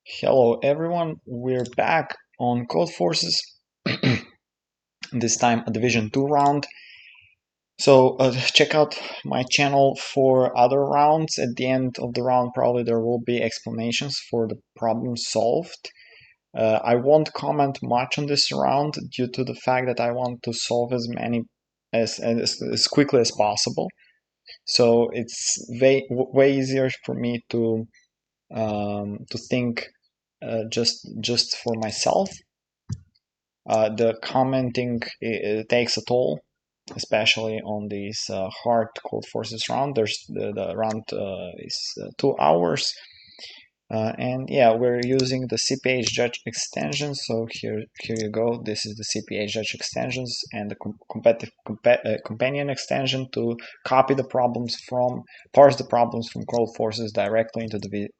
Hello everyone, we're back on CodeForces, this time a Division 2 round. So check out my channel for other rounds. At the end of the round probably there will be explanations for the problem solved. I won't comment much on this round due to the fact that I want to solve as many as quickly as possible. So it's way easier for me to think just for myself. The commenting takes a toll, especially on these hard CodeForces round. The round is 2 hours, and yeah, we're using the CPH Judge extension. So here you go. This is the CPH Judge extensions and the companion extension to copy the problems parse the problems from CodeForces directly into the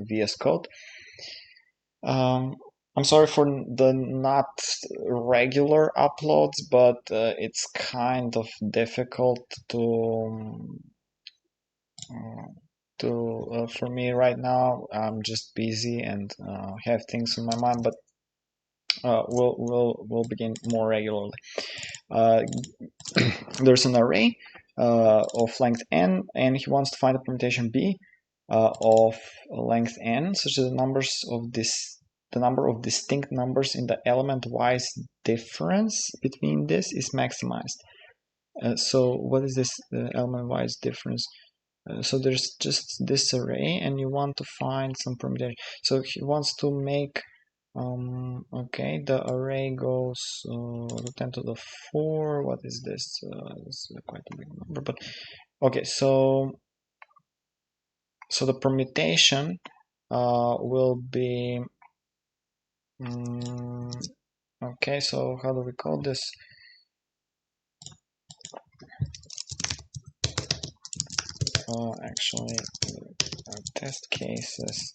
VS Code. I'm sorry for the not regular uploads, but it's kind of difficult for me right now. I'm just busy and have things in my mind, but we'll begin more regularly. There's an array of length n, and he wants to find the permutation b of length n, such that the number of distinct numbers in the element-wise difference between this is maximized. So what is this element-wise difference? So there's just this array, and you want to find some permutation. So he wants to make okay, the array goes 10 to the 4. What is this? It's quite a big number, but okay. So the permutation will be okay. So how do we call this? Actually, test cases.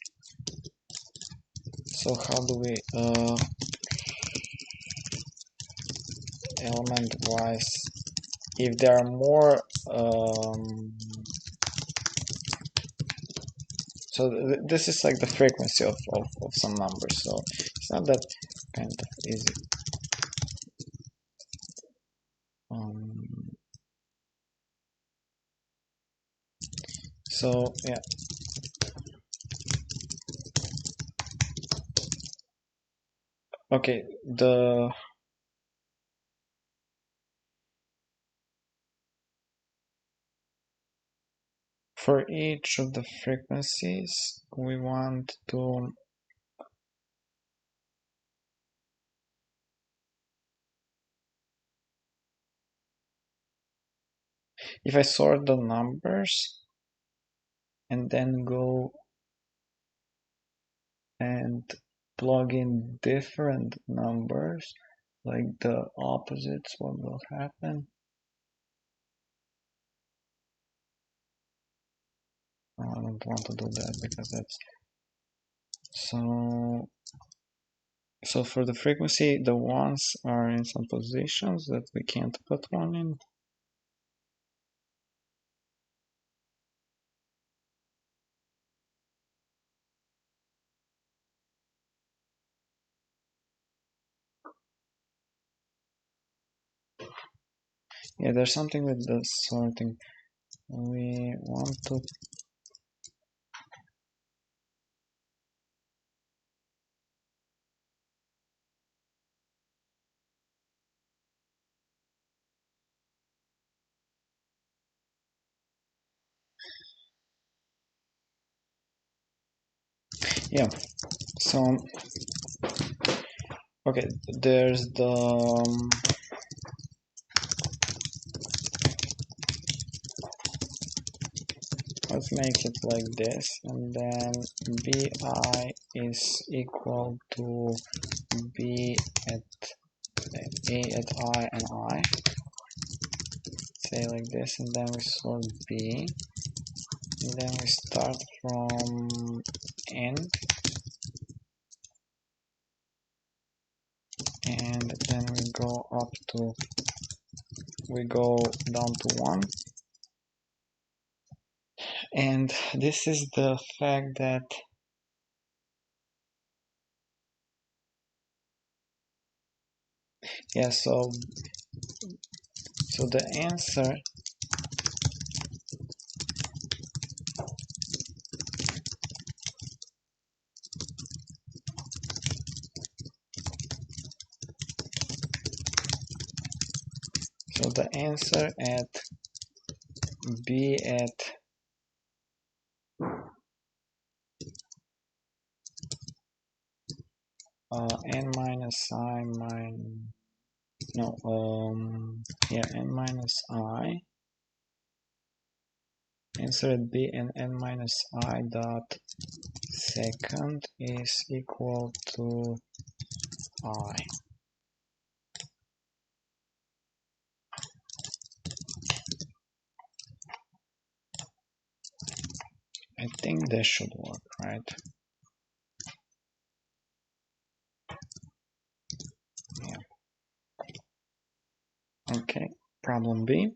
So how do we element wise, if there are more so this is like the frequency of some numbers, so it's not that kind of easy. So yeah, okay, for each of the frequencies we want to if I sort the numbers and then go and plug in different numbers, like the opposites, what will happen? I don't want to do that because that's so for the frequency, the ones are in some positions that we can't put one in. Yeah, there's something with the sorting. We want to yeah, so okay, there's the let's make it like this, and then bi is equal to b at a at I and I, say like this, and then we sort b, and then we start from n, and then we go down to 1, and this is the fact that Yeah, so the answer at B at n minus I minus n minus I, answer at B and n minus I dot second is equal to I. I think this should work, right? Yeah. Okay, problem B.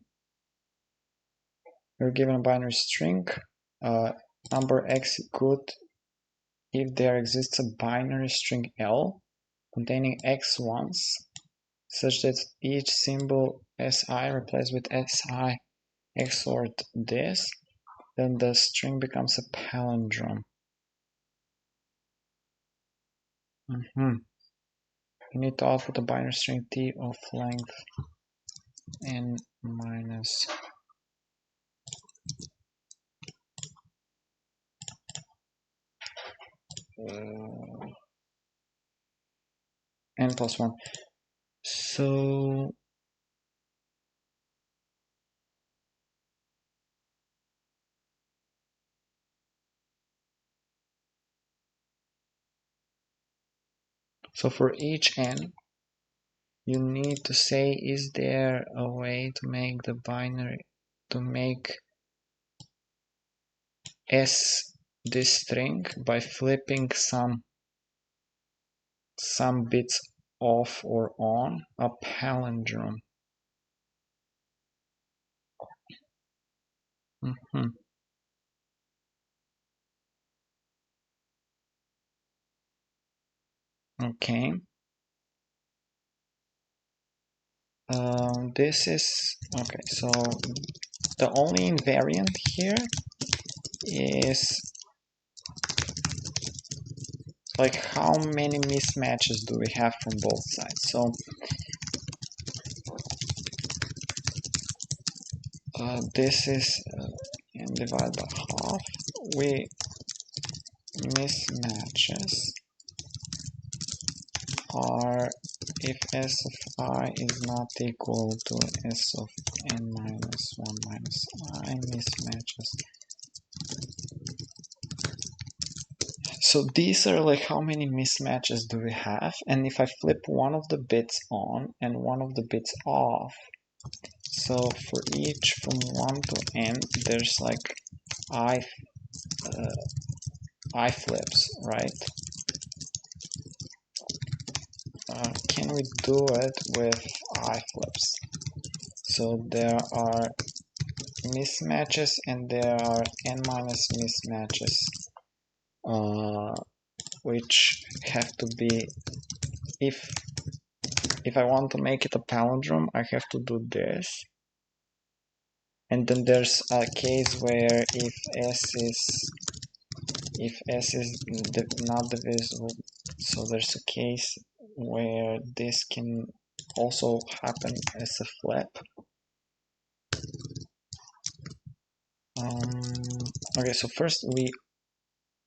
We're given a binary string, number x good if there exists a binary string L containing x ones, such that each symbol si replaced with si XORed this, then the string becomes a palindrome. You need to output a binary string t of length n minus n plus 1. So for each n, you need to say, is there a way to make the binary, to make s this string by flipping some bits off or on a palindrome. Okay. This is okay. So the only invariant here is like how many mismatches do we have from both sides. So this is and divide by half. We mismatches are if s of I is not equal to s of n minus 1 minus I mismatches. So these are like how many mismatches do we have, and if I flip one of the bits on and one of the bits off, so for each from 1 to n, there's like I flips, right? Can we do it with I flips? So there are mismatches and there are n minus mismatches, which have to be, if I want to make it a palindrome, I have to do this. And then there's a case where if s is not divisible, so there's a case where this can also happen as a flip. Okay, so first we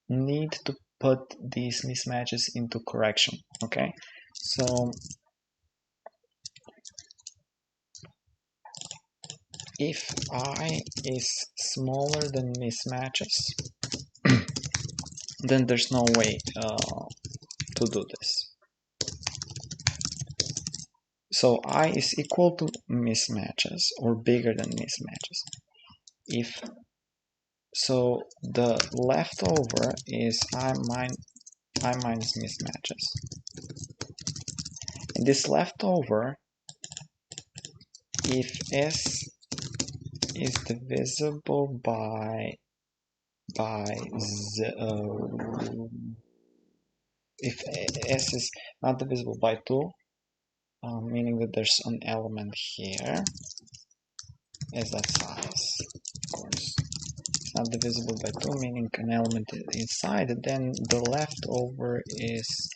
need to put these mismatches into correction. Okay, so if I is smaller than mismatches, then there's no way to do this. So I is equal to mismatches or bigger than mismatches. If so, the leftover is I minus mismatches. And this leftover, if S is divisible by if S is not divisible by 2, meaning that there's an element here is that size, of course. It's not divisible by 2, meaning an element inside, and then the leftover is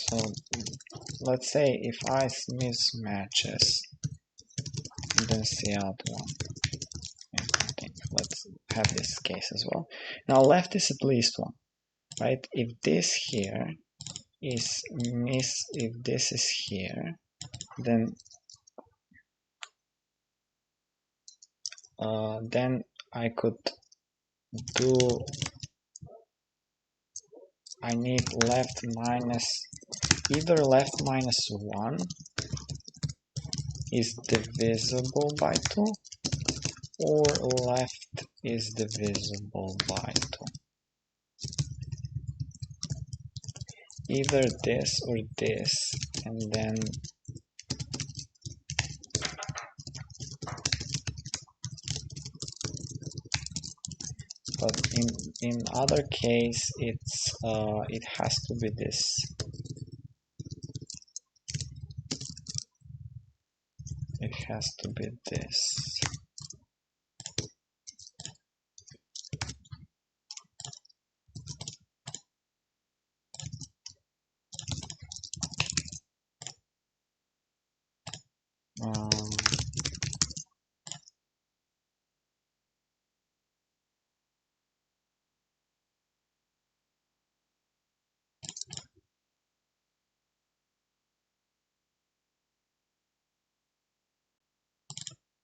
so let's say if I mismatches, then see out one. Okay, let's have this case as well. Now left is at least one, right? If this here is if this is here, then I could do, I need left minus, either left minus 1 is divisible by 2, or left is divisible by 2. Either this or this, and then but in other case it's it has to be this. It has to be this.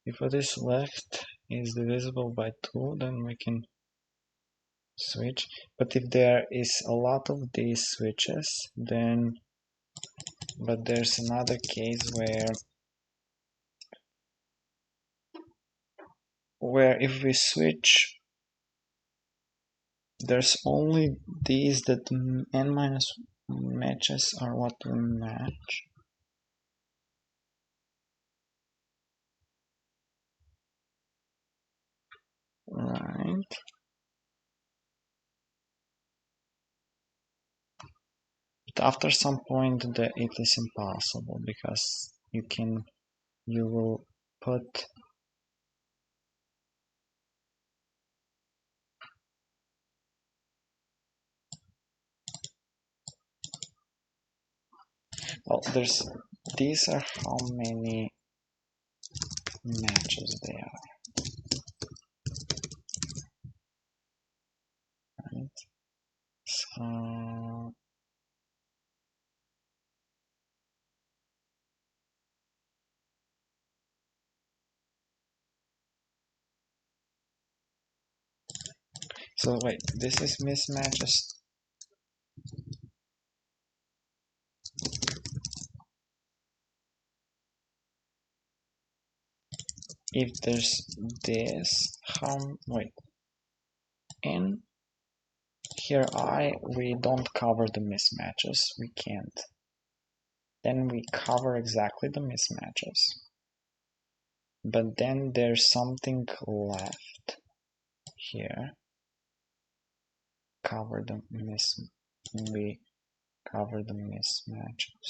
If what is left is divisible by 2, then we can switch. But if there is a lot of these switches, then but there's another case where if we switch, there's only these that n minus matches are what we match. Right. But after some point it is impossible, because you will put there's, these are how many matches they are, right? So wait, this is mismatches. If there's this, wait, in here we don't cover the mismatches, we can't. Then we cover exactly the mismatches. But then there's something left here. We cover the mismatches.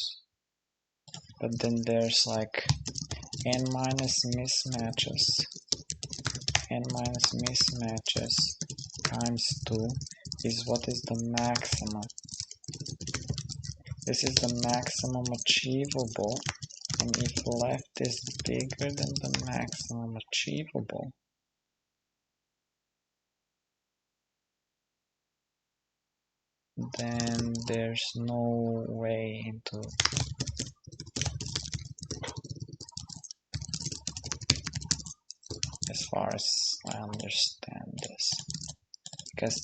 But then there's like n minus mismatches times 2 is what is the maximum. This is the maximum achievable, and if left is bigger than the maximum achievable, then there's no way into as far as I understand this. Because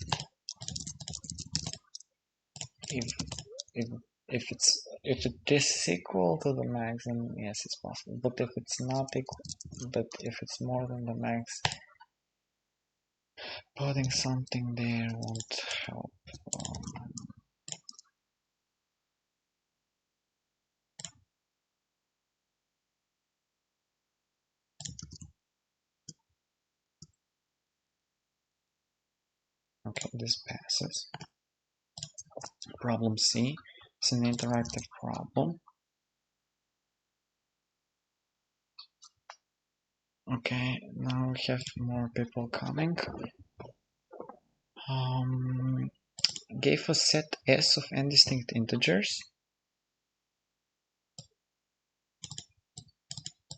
if it is equal to the max, then yes, it's possible. But if it's not equal, but if it's more than the max, putting something there won't help. Okay, this passes. Problem C. It's an interactive problem. Okay, now we have more people coming. Gave a set S of n distinct integers.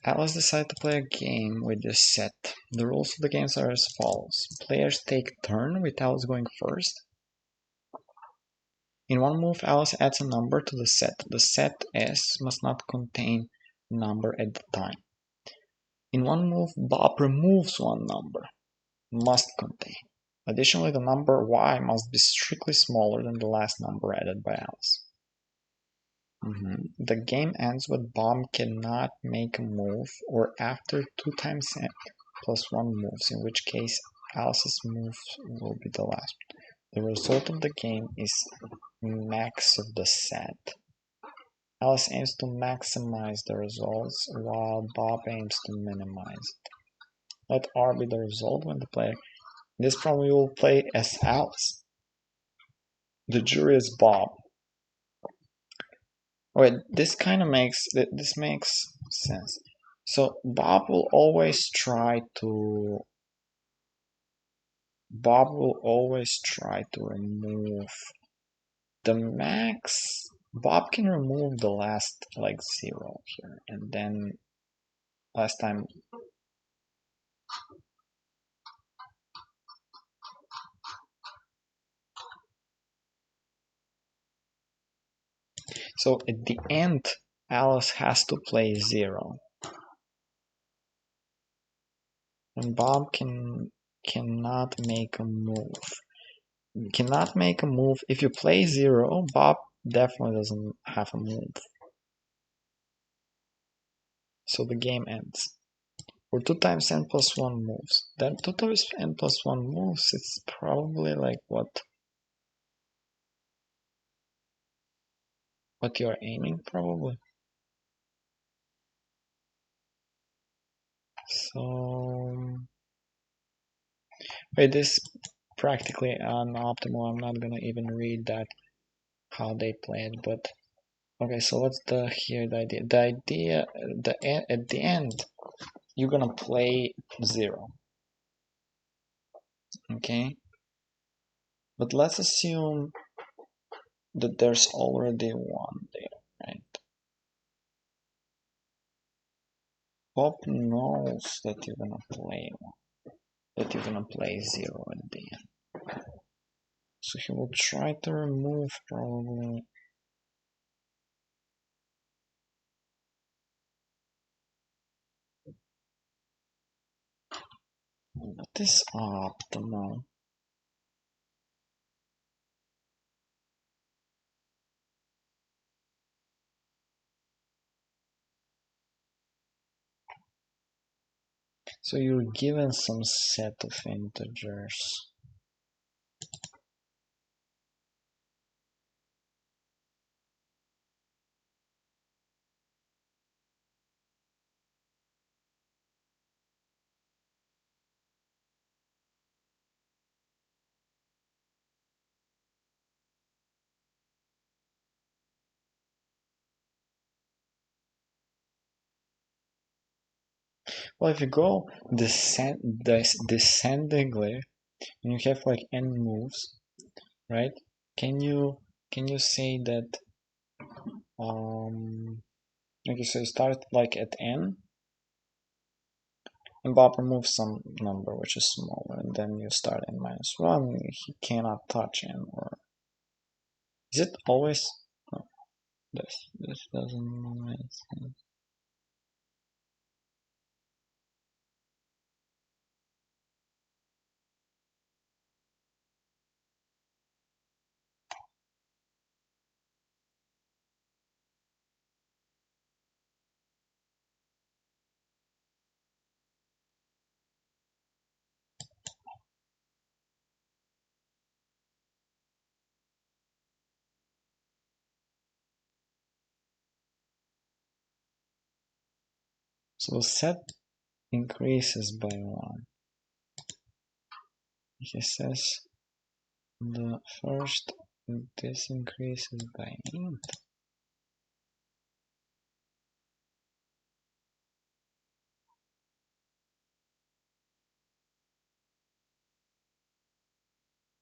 Alice decided to play a game with this set. The rules of the games are as follows. Players take turn with Alice going first. In one move, Alice adds a number to the set. The set S must not contain a number at the time. In one move, Bob removes one number. Must contain. Additionally, the number Y must be strictly smaller than the last number added by Alice. The game ends with Bob cannot make a move or after 2 times n plus 1 moves, in which case Alice's move will be the last. The result of the game is max of the set. Alice aims to maximize the results while Bob aims to minimize it. Let R be the result when the player. In this problem we will play as Alice. The jury is Bob. Wait, this kind of makes sense. So Bob will always try to remove the max. Bob can remove the last like 0 here, and then last time. So at the end, Alice has to play 0. And Bob cannot make a move. Cannot make a move. If you play 0, Bob definitely doesn't have a move. So the game ends. For 2 times n plus 1 moves. Then 2 times n plus 1 moves, it's probably like what you're aiming, probably. So wait, this is practically unoptimal. I'm not gonna even read that how they play it, but okay. So what's the idea? The idea, at the end, you're gonna play 0. Okay, but let's assume that there's already 1 there, right? Bob knows that you're gonna play 1. That you're gonna play 0 at the end. So he will try to remove probably. What is optimal? So you're given some set of integers. Well, if you go descendingly, and you have like n moves, right? Can you say that okay, so you start like at n, and Bob removes some number which is smaller, and then you start n minus 1. He cannot touch n, or is it always? No, this doesn't make sense. So the set increases by 1. He says the first this increases by int.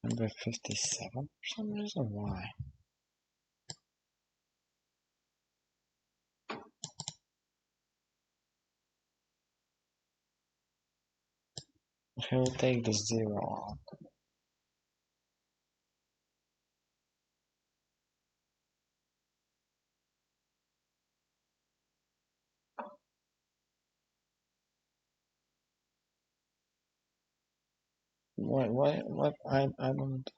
And by 57 for some reason. Why? I will take the 0 out. What? I don't.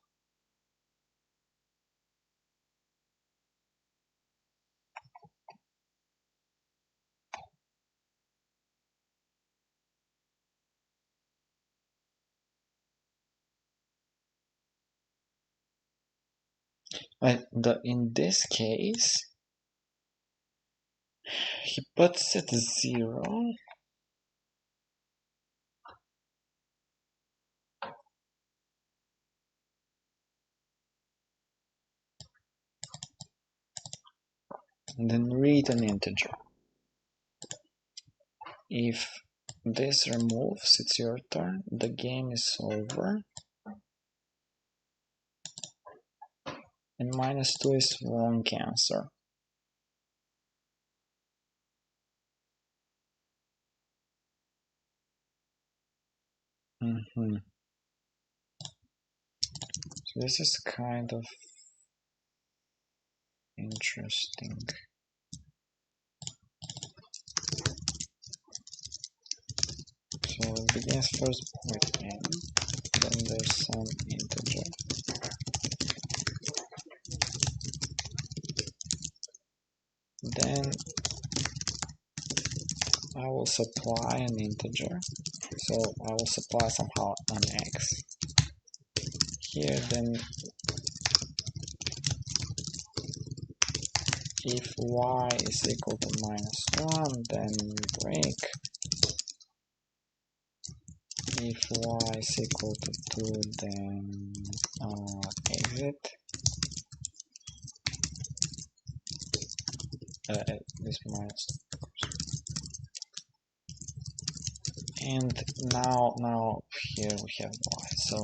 In this case, he puts it 0. And then read an integer. If this removes, it's your turn. The game is over. And -2 is wrong answer. So this is kind of interesting. So it begins first with n, then there's some integer. Then I will supply an integer. So I will supply somehow an x. Here then if y is equal to -1, then break. If y is equal to 2, then exit. This minus. And now here we have y. So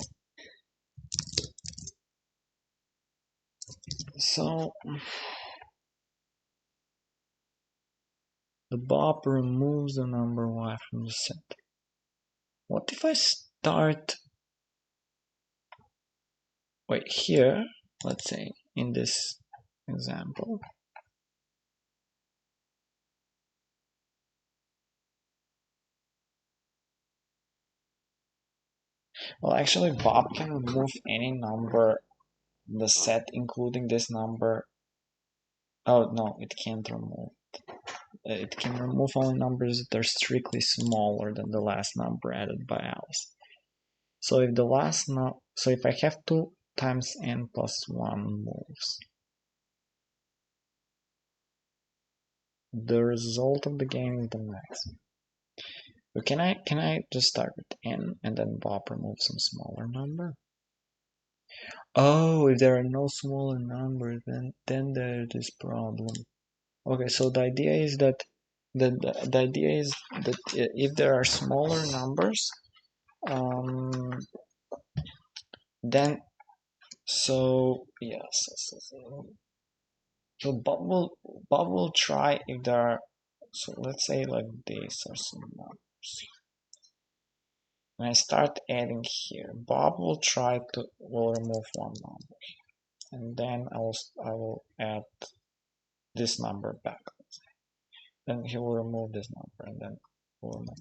the Bob removes the number y from the set. What if I start here, let's say in this example, well actually Bob can remove any number in the set including this number. Oh no, it can't remove. It can remove only numbers that are strictly smaller than the last number added by Alice. So if if I have 2 times n plus 1 moves, the result of the game is the maximum. But can I just start with n and then Bob remove some smaller number? Oh, if there are no smaller numbers, then there is this problem. Okay, so the idea is that if there are smaller numbers, then so yes. So Bob will try if there are. So let's say like this or some numbers. When I start adding here, Bob will remove one number, and then I will add this number back. Then he will remove this number, and then we'll remove.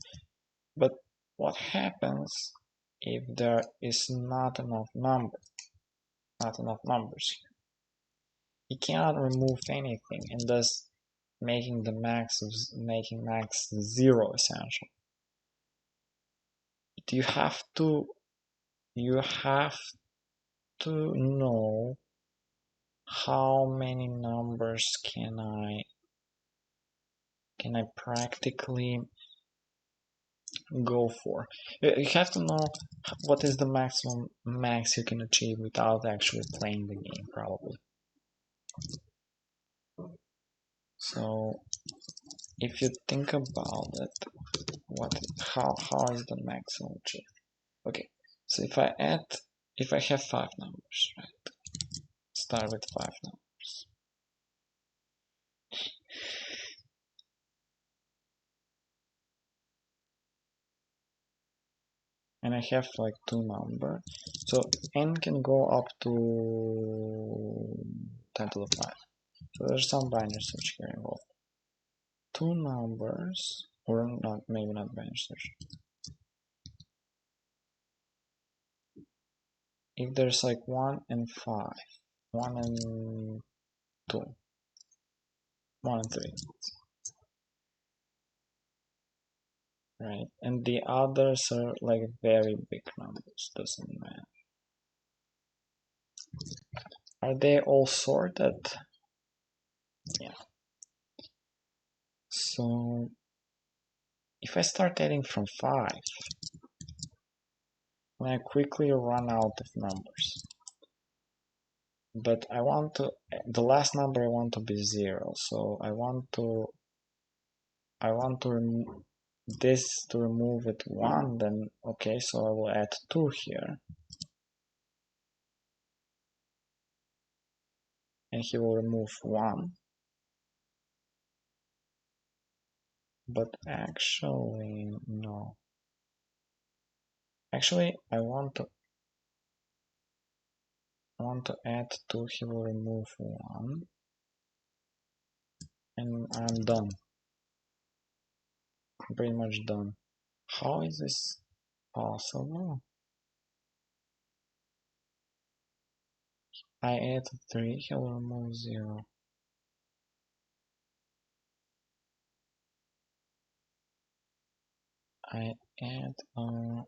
But what happens if there is not enough numbers here? He cannot remove anything, and thus making max 0 essentially. You have to know how many numbers can I practically go for. You have to know what is the maximum max you can achieve without actually playing the game, probably. So if you think about it, how is the maximum achieved? Okay, so if I have 5 numbers, right? Start with 5 numbers. And I have like 2 numbers, so n can go up to 10 to the 5. So there's some binary search here involved. 2 numbers, or not, maybe not binary search. If there's like 1 and 5, 1 and 2, 1 and 3, right? And the others are like very big numbers, doesn't matter. Are they all sorted? Yeah. So if I start adding from 5, then I quickly run out of numbers. But I want to, the last number I want to be 0, so I want to remove this to remove it 1, then okay, so I will add 2 here. And he will remove 1. But actually, no. Actually, I want to add 2, he will remove 1. And I'm done. I'm pretty much done. How is this possible? I add 3, he will remove 0. I add so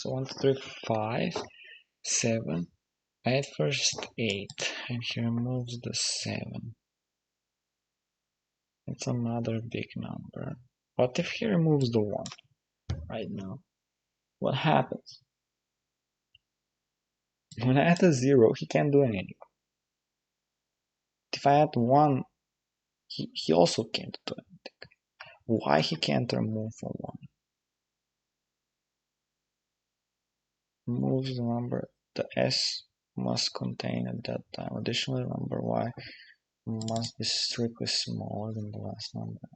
1, 2, 3, 5, 7. I add first 8, and he removes the 7. It's another big number. What if he removes the 1 right now? What happens? When I add a 0, he can't do anything. If I add 1, he also can't do anything. Why he can't remove a 1? Removes the number the S must contain at that time. Additionally, number Y must be strictly smaller than the last number.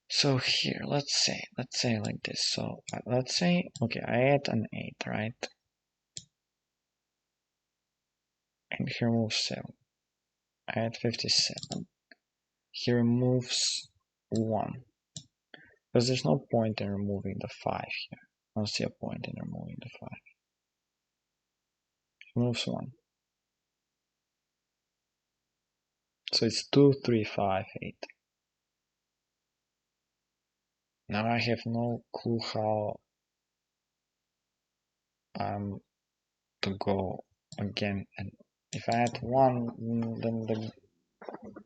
So here, let's say like this. So let's say, okay, I add an 8, right? And he removes 7. I add 57. He removes 1. Because there's no point in removing the 5 here. I don't see a point in removing the 5. He removes 1. So it's 2, 3, 5, 8. Now I have no clue how to go again. And if I add 1,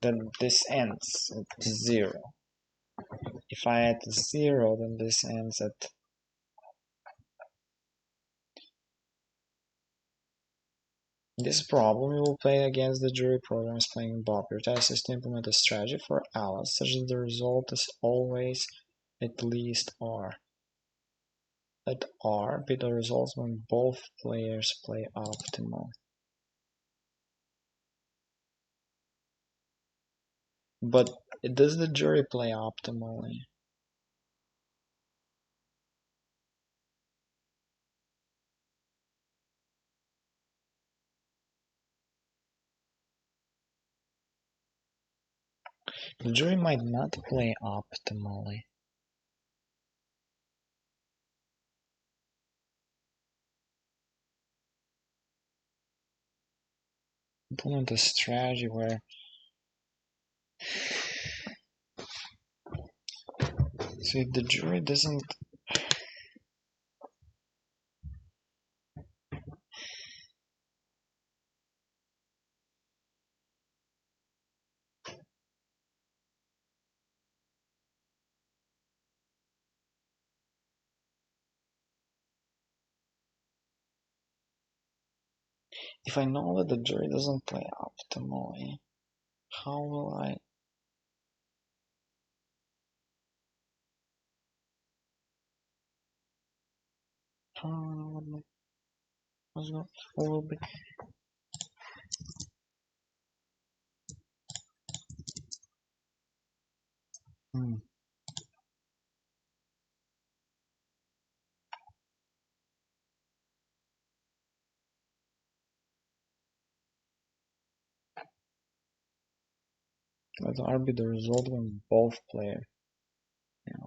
then this ends at 0. If I add 0, then this ends at this problem. We will play against the jury programs playing Bob. Your task is to implement a strategy for Alice such that the result is always at least R. Let R be the result when both players play optimal. But does the jury play optimally? The jury might not play optimally. Implement a strategy where so if the jury doesn't if I know that the jury doesn't play optimally, how will I? What will be? Hmm. Let R be the result when both players. Yeah.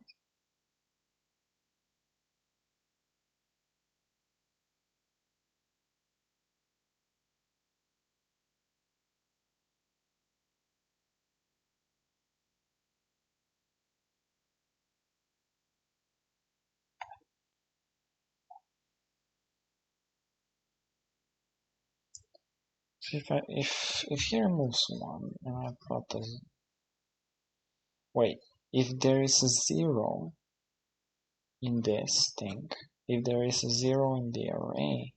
So if he removes one and I put a wait, if there is a 0 in this thing, if there is a 0 in the array,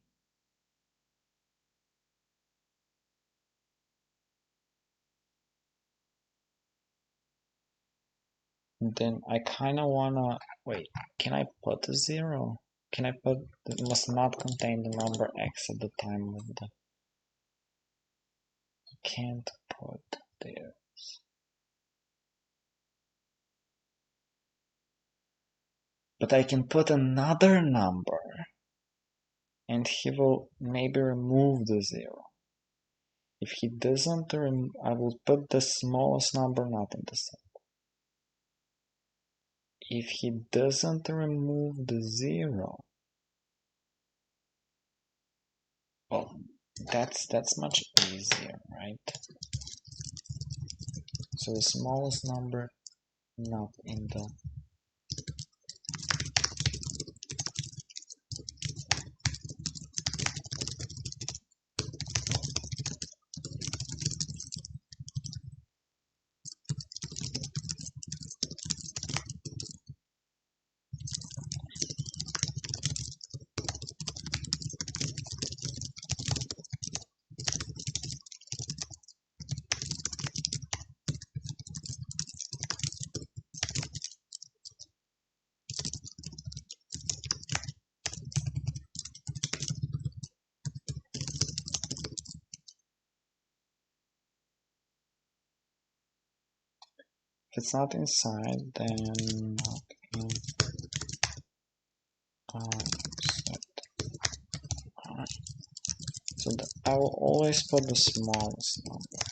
then I kinda wanna wait, can I put a 0? Can I put it must not contain the number x at the time of the can't put there. But I can put another number and he will maybe remove the 0. If he doesn't, I will put the smallest number not in the set. If he doesn't remove the 0, well, that's much easier, right? So the smallest number not in the if it's not inside, then not in set. So I will always put the smallest number.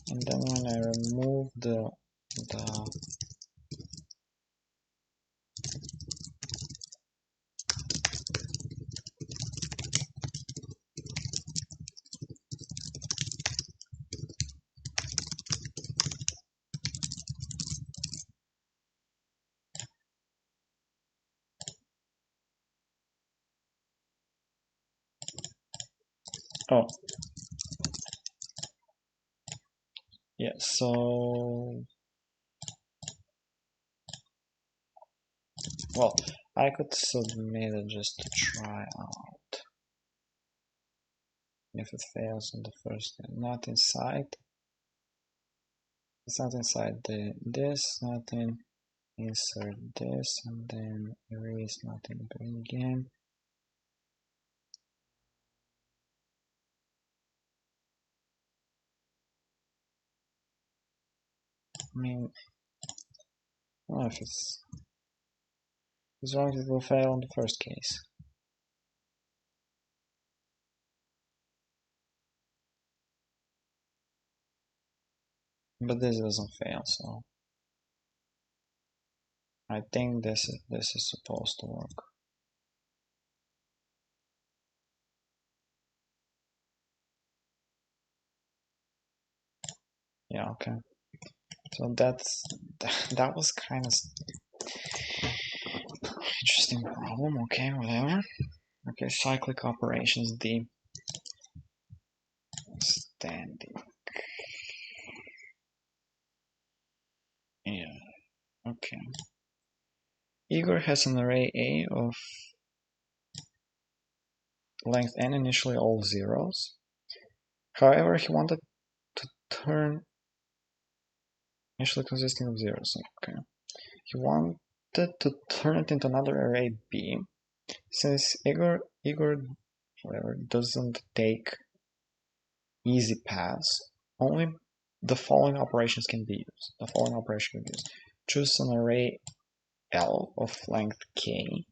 And then when I remove the oh yeah, so well, I could submit it just to try out. If it fails on the first not inside, it's not inside this, nothing, insert this, and then erase nothing, bring again. I mean, I don't know if it's wrong, it will fail on the first case. But this doesn't fail, so I think this is supposed to work. Yeah, okay. So that was kind of interesting problem. Okay, whatever. Okay, cyclic operations, D. Standing. Yeah, okay. Igor has an array A of length n, initially all zeros. However, he wanted to turn initially consisting of zeros. Okay. He wanted to turn it into another array B. Since Igor whatever doesn't take easy paths, only the following operations can be used. The following operation can be used. Choose an array L of length K.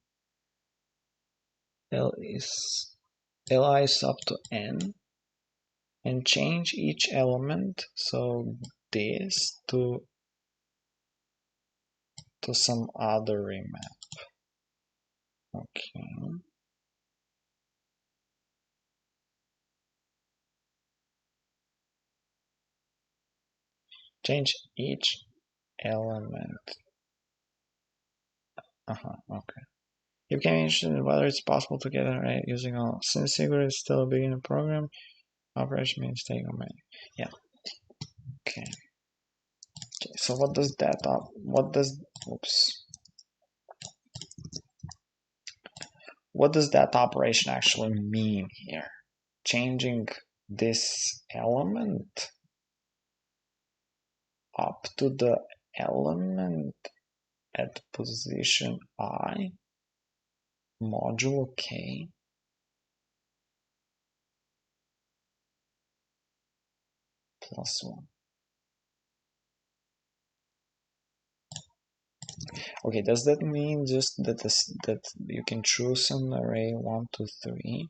Li is up to n, and change each element, so this to some other remap. Okay. Change each element. Okay. You can be interested in whether it's possible to get an array using all. Since Sigurd is still a beginner program, operation means take on many. Yeah. Okay. So what does that what does that operation actually mean here? Changing this element up to the element at position I modulo K plus 1. Okay, does that mean just that that you can choose an array 1, 2, 3,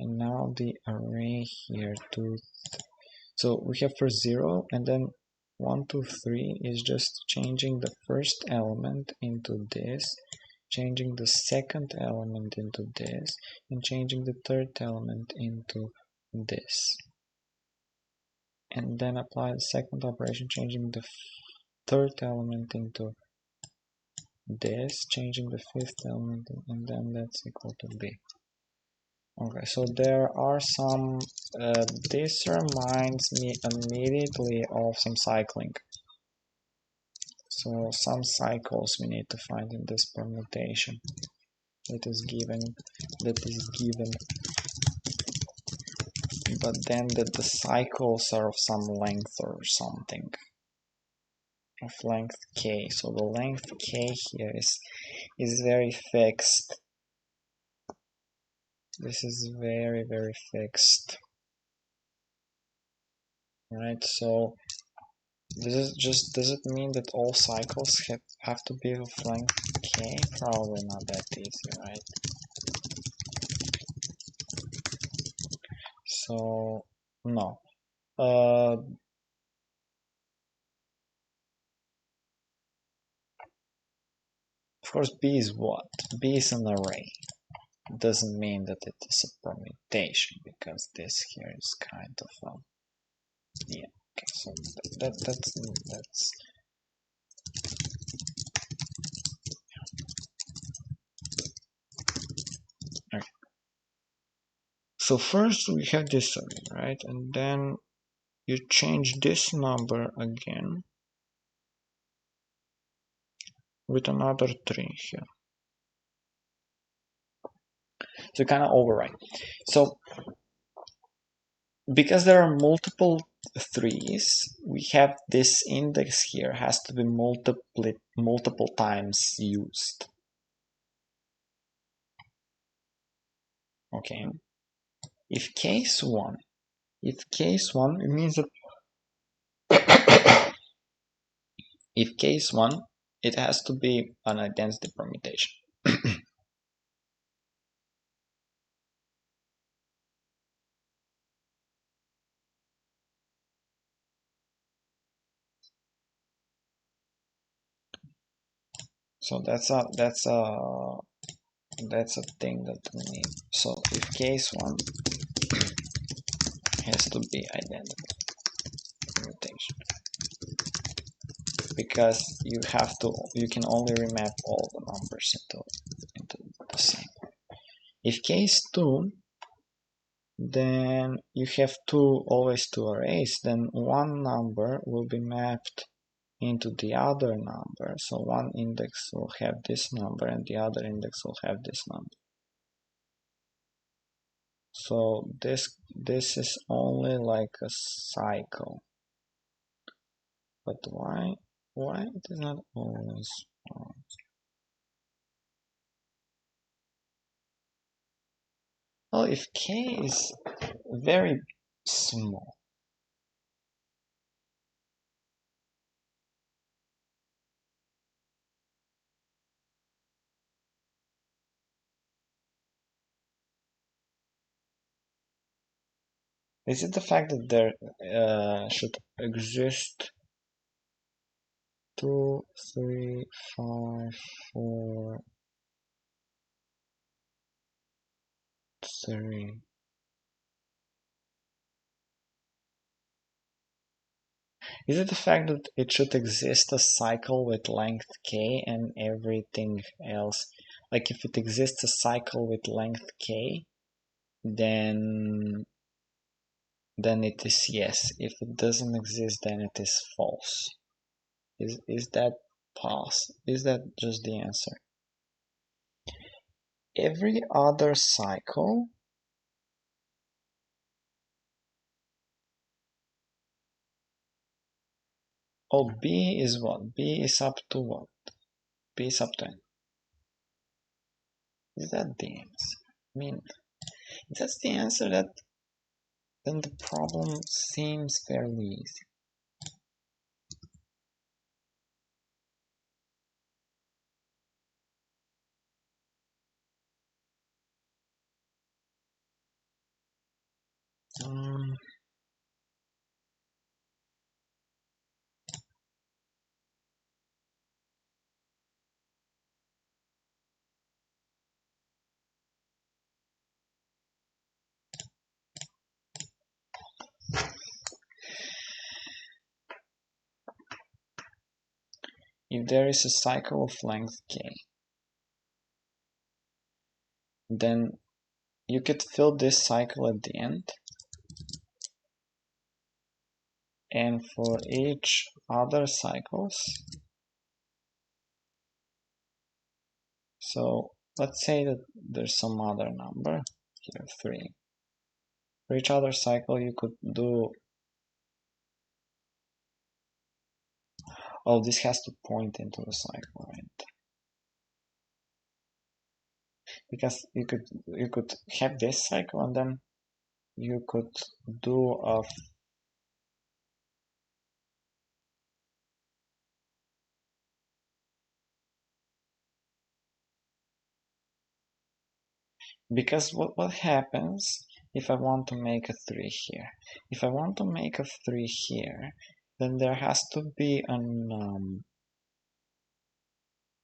and now the array here 2, so we have first 0, and then 1, 2, 3 is just changing the first element into this, changing the second element into this, and changing the third element into this. And then apply the second operation, changing the third element into this, changing the fifth element, and then that's equal to B. Okay, so there are some, this reminds me immediately of some cycling. So some cycles we need to find in this permutation that is given, but then that the cycles are of some length or something, of length k. So the length k here is very fixed. This is very, very fixed. Right, so this is just, does it mean that all cycles have to be of length k? Probably not that easy, right? So no. Of course, B is what? B is an array. It doesn't mean that it is a permutation, because this here is kind of yeah. Okay, so that's okay. So first we have this array, right? And then you change this number again with another 3 here. So kind of override. So because there are multiple 3s, we have this index here has to be multiple times used. Okay. If case 1, it means that if case 1, it has to be an identity permutation. So that's a thing that we need. So if case 1 has to be identity permutation, because you can only remap all the numbers into the same. If k is 2, then you have always two arrays, then one number will be mapped into the other number. So one index will have this number and the other index will have this number. So this is only like a cycle. But why it is not always wrong? Well, if k is very small, is it the fact that there should exist 2, 3, 5, 4, 3? Is it the fact that it should exist a cycle with length k and everything else? Like if it exists a cycle with length k, then it is yes. If it doesn't exist, then it is false. Is that is that just the answer? Every other cycle B is what? B is up to what? B is up to n. Is that the answer? I mean, if that's the answer, then the problem seems fairly easy. If there is a cycle of length k, then you could fill this cycle at the end, and for each other cycles, so let's say that there's some other number here, 3. For each other cycle you could do, oh, this has to point into the cycle, right? Because you could have this cycle and then you could do a because what happens if I want to make a 3 here? If I want to make a 3 here, then there has to be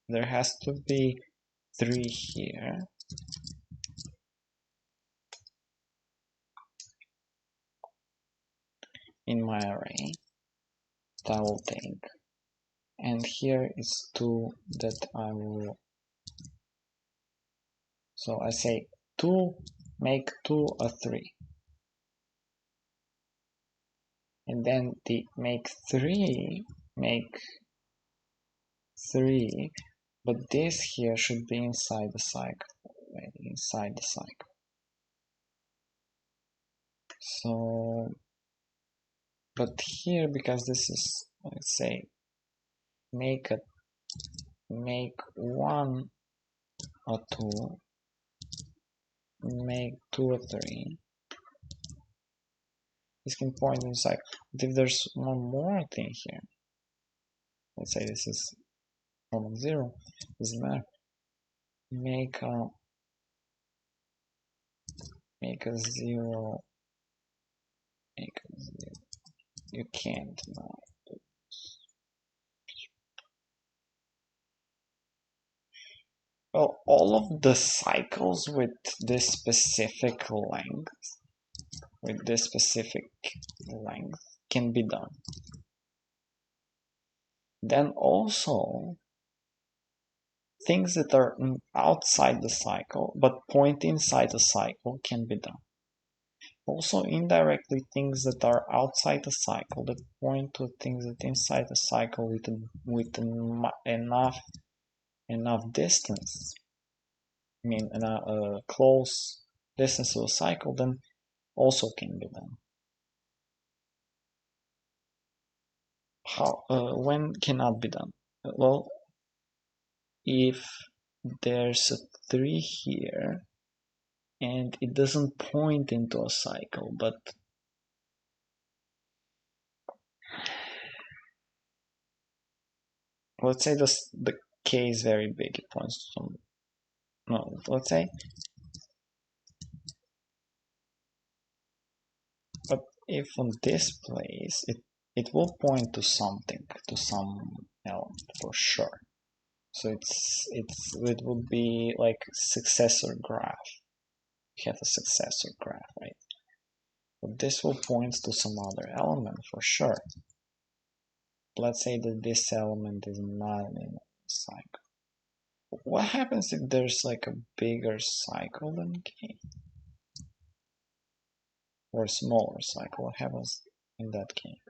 there has to be 3 here, in my array that I will take, and here is 2 that I will, so I say 2, make 2 a 3, and then the make 3, but this here should be inside the cycle, inside the cycle. So, but here, because this is, let's say, make 1 a 2, make 2 a 3, this can point in the cycle. But if there's one more thing here, let's say this is almost 0, doesn't matter. Make a 0, make a 0. You can't now. Well, all of the cycles with this specific length, can be done. Then also, things that are outside the cycle but point inside the cycle can be done. Also, indirectly, things that are outside the cycle that point to things that inside the cycle with enough distance, I mean, a close distance to the cycle, then also can be done. When cannot be done? Well, if there's a 3 here and it doesn't point into a cycle, but let's say the k is very big, it points to some, no, let's say, but if on this place it will point to something, to some element for sure. So it would be like successor graph. You have a successor graph, right? But this will point to some other element for sure. Let's say that this element is not in a cycle. What happens if there's like a bigger cycle than k? Or a smaller cycle? What happens in that case?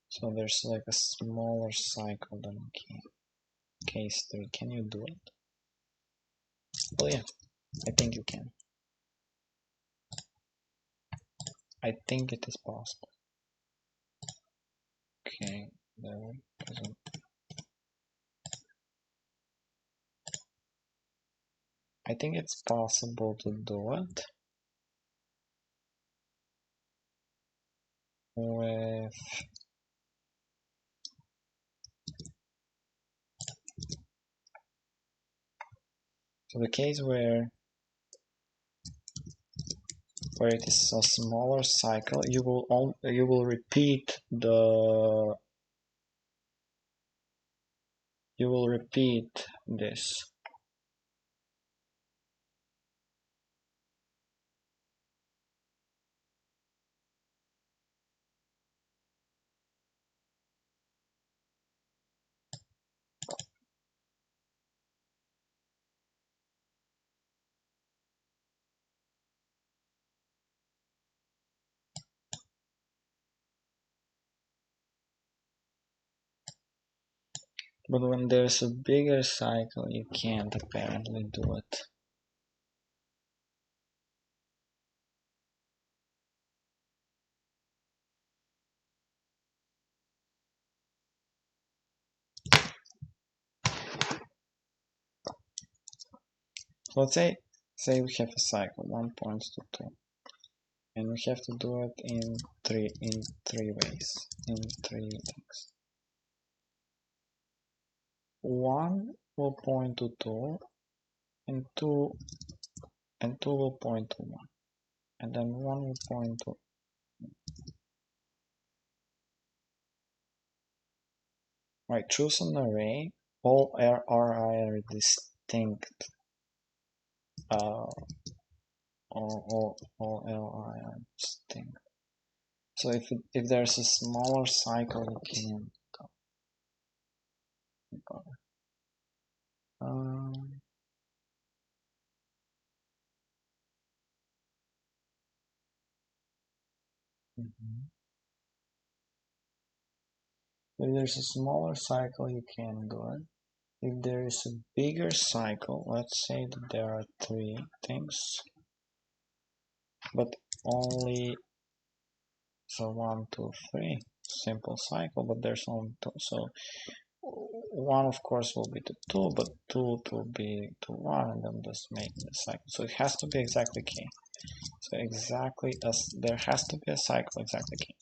So there's like a smaller cycle than k. Case 3. Can you do it? Well, yeah, I think you can. I think it is possible. Okay, there isn't. I think it's possible to do it with the case where it is a smaller cycle, you will repeat this. But when there's a bigger cycle, you can't apparently do it. So let's say we have a cycle 1 points to 2, and we have to do it in three ways, in 3 things. 1 will point to 2, and 2 will point to 1, and then 1 will point to. Right, choose an array. All are distinct. All Li are distinct. So if there's a smaller cycle, you can go. If there's a smaller cycle, you can do it. If there is a bigger cycle, let's say that there are 3 things, but only, so 1, 2, 3, simple cycle, but there's only 2. So 1 of course will be to 2, but 2 will be to 1, and then just make the cycle. So it has to be exactly k. So exactly as there has to be a cycle exactly k.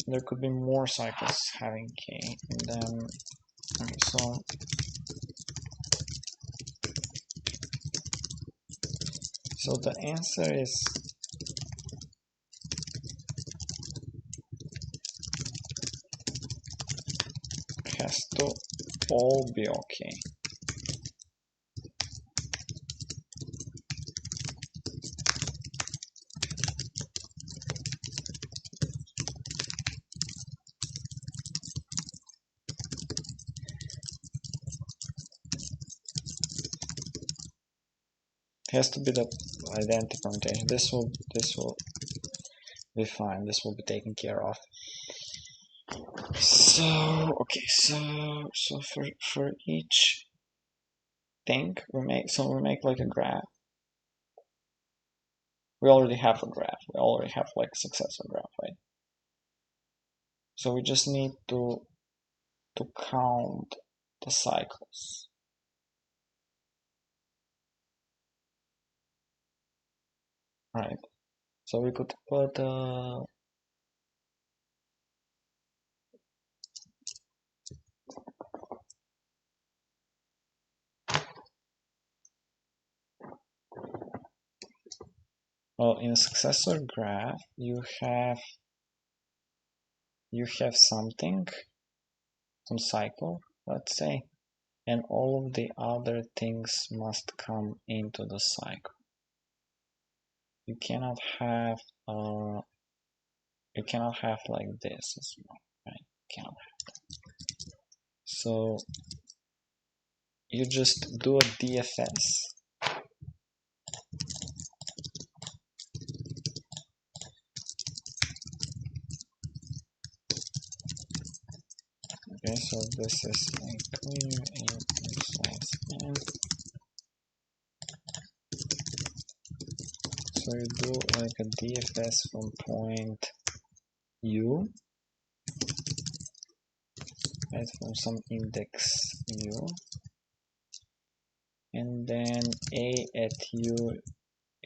There could be more cycles having k, and then okay, so the answer is has to all be okay. has to be the identity permutation. This will be fine. This will be taken care of. So okay, so for each thing we make like a graph. We already have a graph. We already have like a successor graph, right? So we just need to count the cycles. Right. So we could put well, in a successor graph you have something, some cycle, let's say, and all of the other things must come into the cycle. You cannot have like this as well, right? You cannot have that. So you just do a DFS. Okay, so this is a clear and precise end. So you do like a DFS from point U, right, from some index U, and then A at U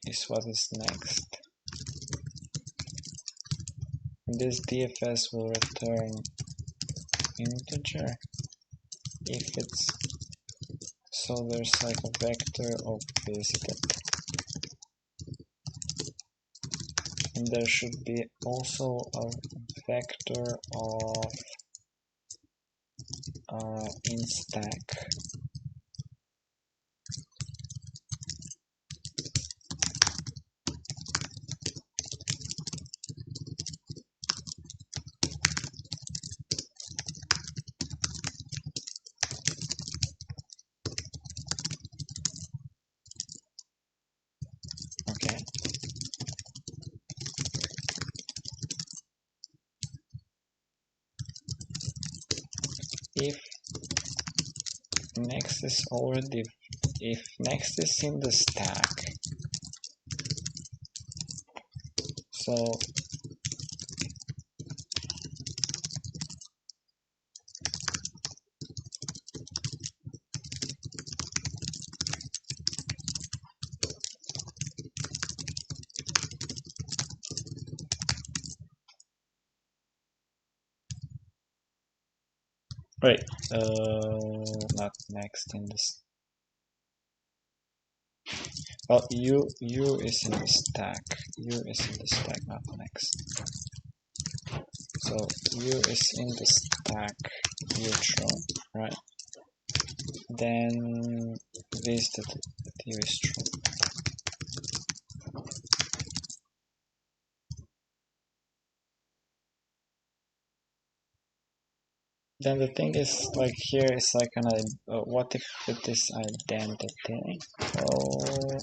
is what is next. And this DFS will return integer if it's, so there's like a vector of visited, and there should be also a vector of in stack. Okay. If next is already, if next is in the stack, so right, not next in this. Well, U is in the stack. U is in the stack, not next. So U is in the stack, U true, right? Then visited U is true. Then the thing is, like here is like an what if it is identity? Oh,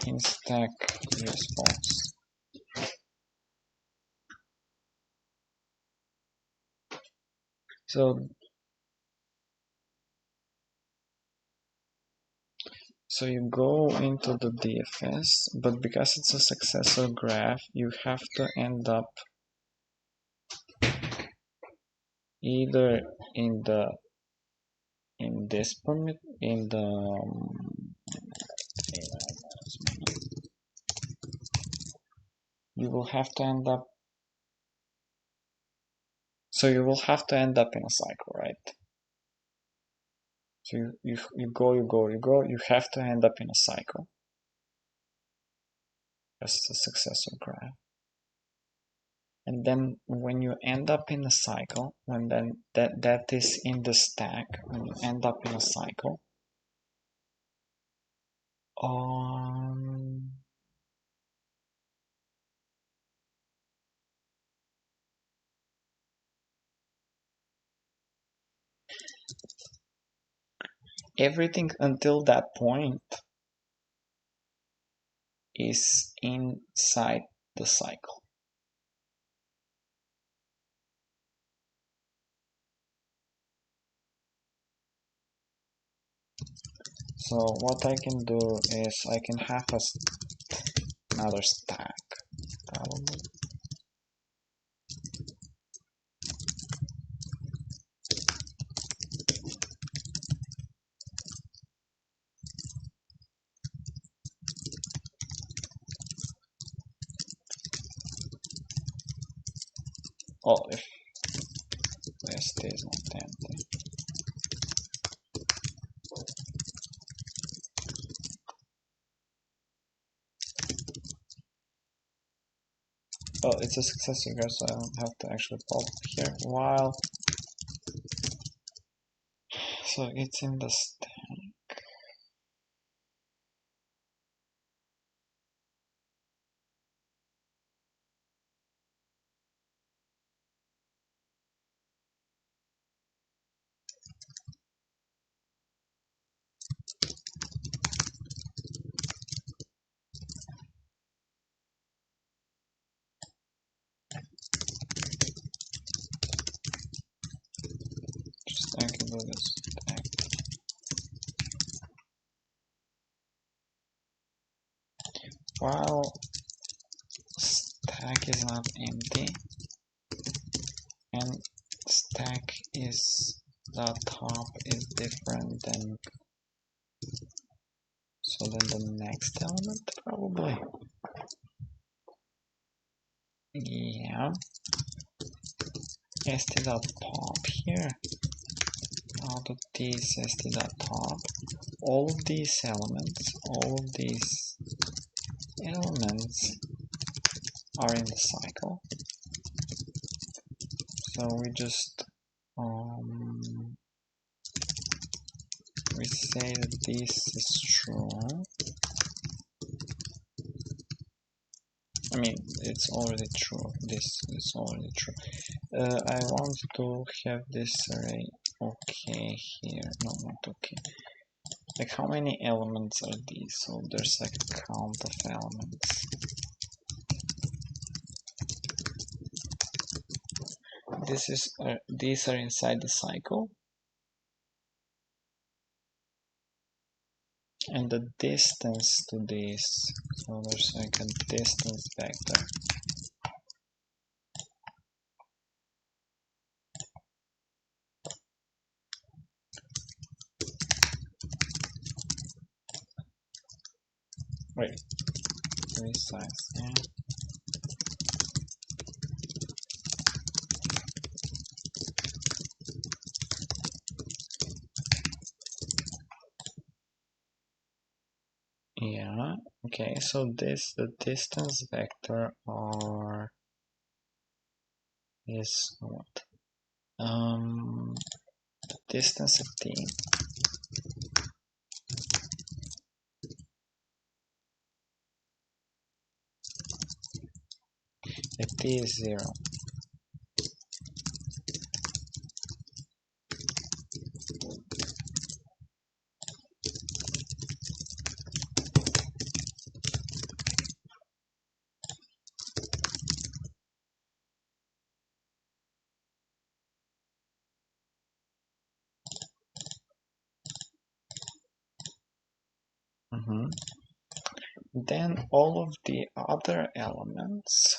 in stack response. So you go into the DFS, but because it's a successor graph, you have to end up either in this permit, in the you will have to end up, so you will have to end up in a cycle, right? So you go, you have to end up in a cycle. That's the successor graph. And then when you end up in a cycle, when then that is in the stack, when you end up in a cycle, everything until that point is inside the cycle. So what I can do is I can have another stack, probably. Oh, if list is not empty. Oh, it's a success figure, so I don't have to actually pop here. While so it's in the stack. Just I can do this stack. While stack is not empty and stack is the top is different than the next element probably. Yeah. st.pop here. Out of these st.top, all of these elements are in the cycle. So we just we say that this is true. I mean, it's already true. This is already true. I want to have this array okay here. No, not okay. Like, how many elements are these? So there's like a count of elements. These are inside the cycle. And the distance to this, so there's like a distance vector. Wait, resize, yeah. Yeah, okay, so the distance vector is what? The distance of t. If t is 0. Then all of the other elements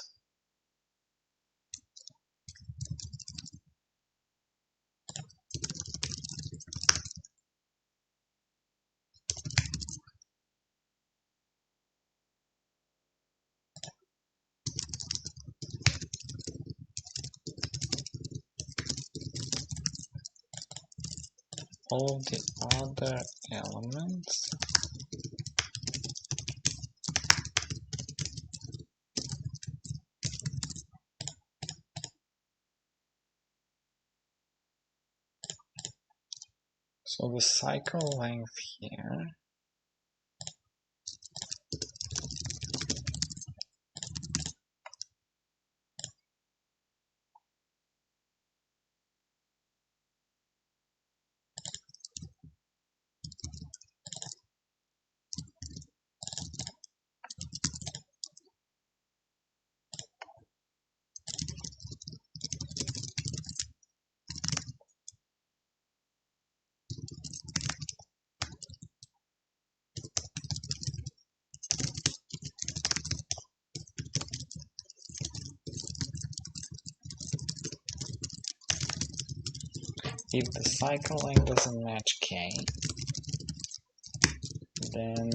so the cycle length here if the cycle length doesn't match k, then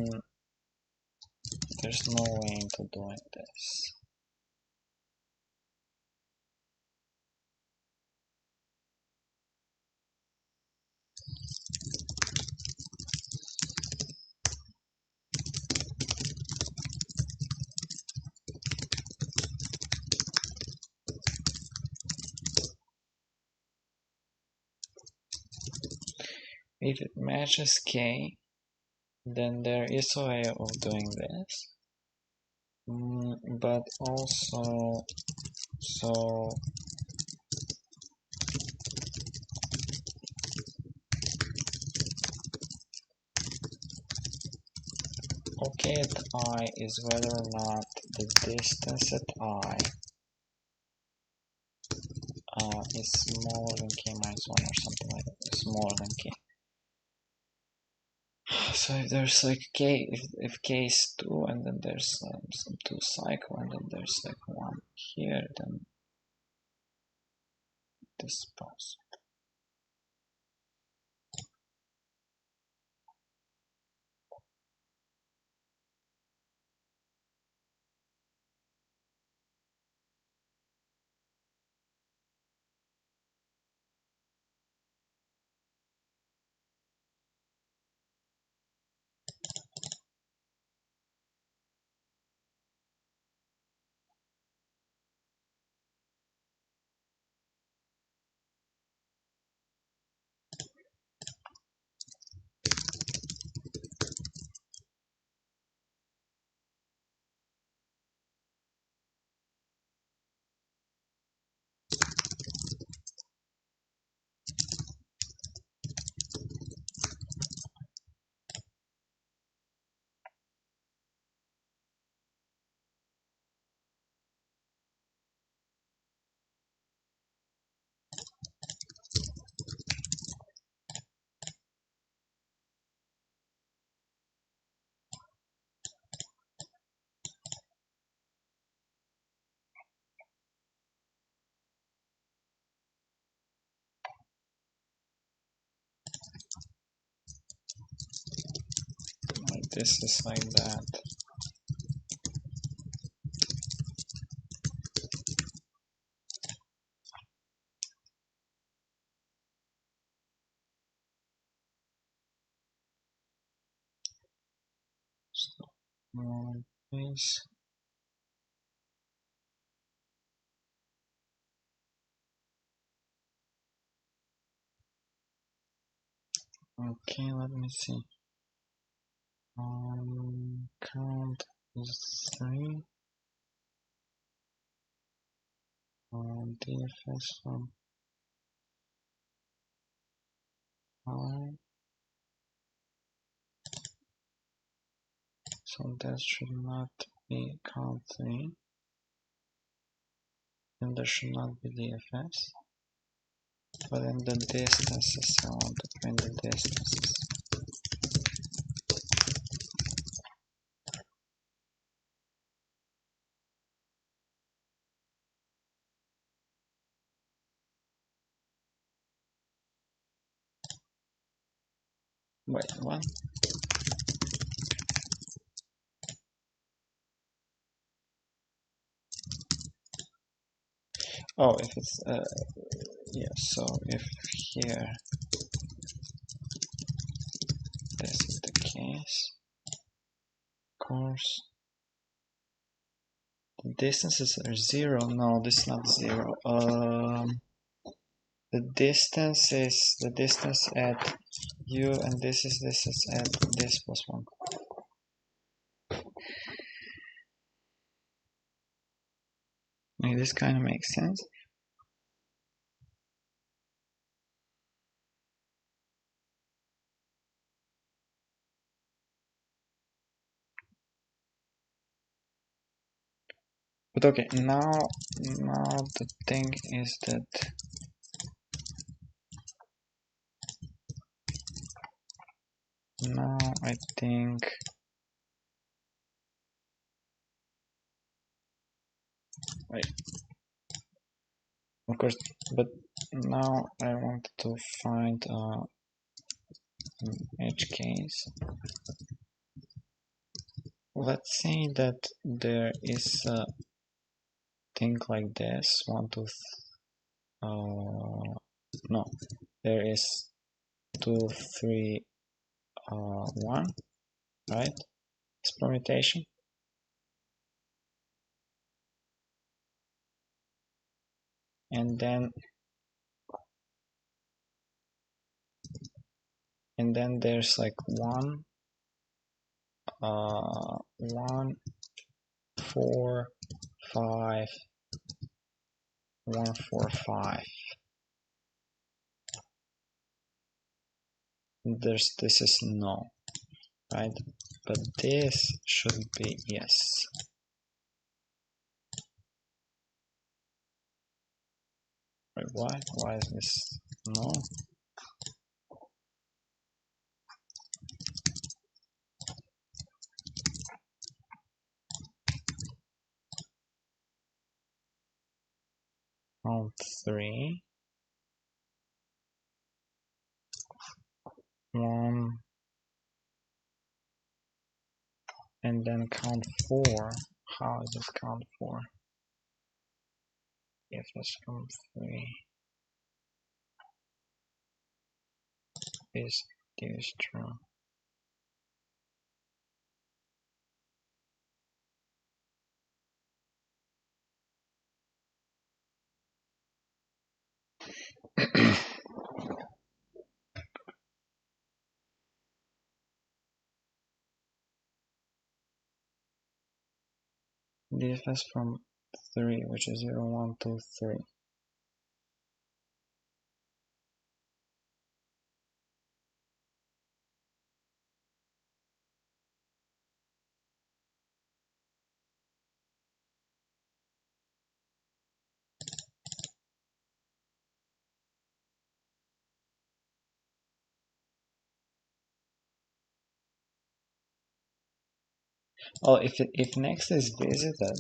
there's no way into doing this. If it matches k, then there is a way of doing this. But also, so OK at I is whether or not the distance at I is smaller than k minus 1 or something like that, smaller than k. So if there's like k, if k is 2 and then there's some 2 cycle and then there's like 1 here, then this is possible. Like this is like that. So, please. Okay, let me see. Count is 3. DFS from I. So that should not be count 3. And there should not be DFS. But then the distances, I want to print the distances. Wait, what? Oh, if it's, yeah, so if here this is the case, of course, the distances are 0. No, this is not 0. The distance at u, and this is at this plus 1. I mean, this kind of makes sense. But okay, now the thing is that now I think wait, of course, but Now I want to find an edge case. Let's say that there is a thing like this. No, there is 2, 3, 1, right? It's permutation. And then there's like 1, 1, 4, 5, 1, 4, 5. This is no, right? But this should be yes. Wait, why? Why is this no? Count 3, 1, and then count 4. How is this count 4? If this count 3 is true. DFS from 3, which is 0, 1, 2, 3. Oh, if next is visited,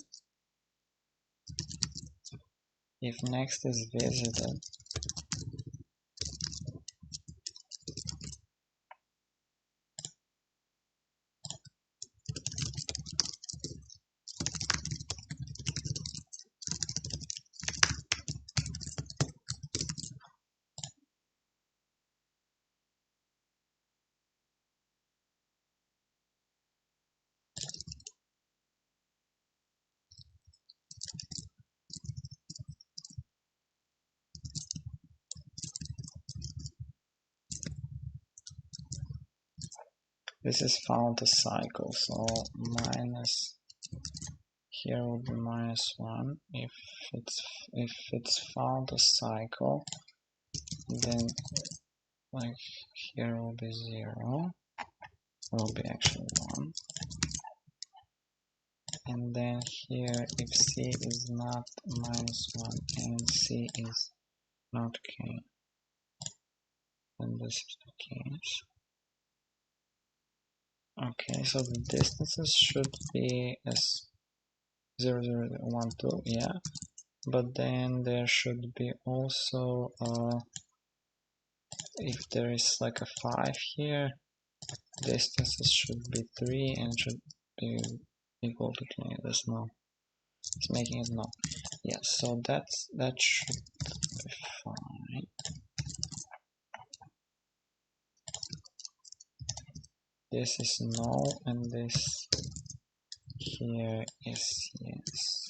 this is found a cycle, so minus here will be -1. If it's found a cycle, then like here will be 0, will be actually 1, and then here if C is not -1 and C is not K, then this is the case. Okay, so the distances should be as 0, 0, 1, 2, yeah, but then there should be also if there is like a 5 here, distances should be 3 and should be equal to 20. That's no. It's making it no. Yeah, so that should be fine. This is no, and this here is yes.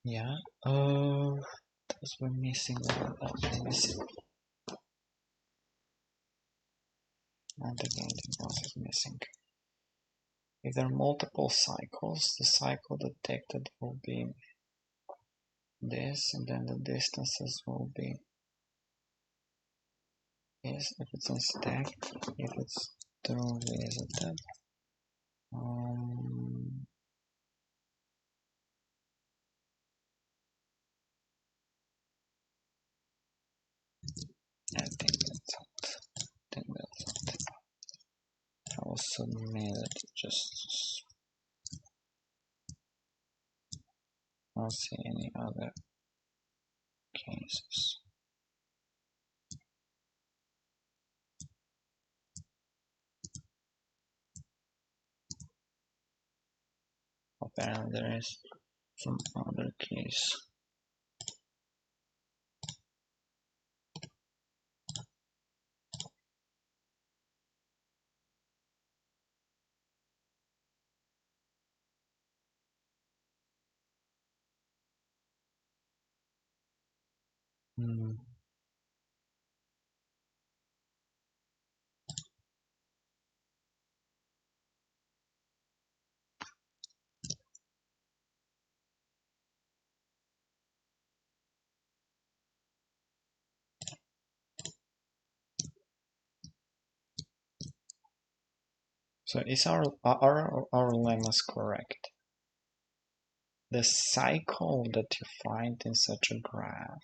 Yeah. Those were missing. What else were missing? And the gating process is missing. If there are multiple cycles, the cycle detected will be this, and then the distances will be this. If it's on stack, if it's through visited. I think that's it. submitted. Just don't see any other cases. Apparently there is some other case. So is our lemma correct? The cycle that you find in such a graph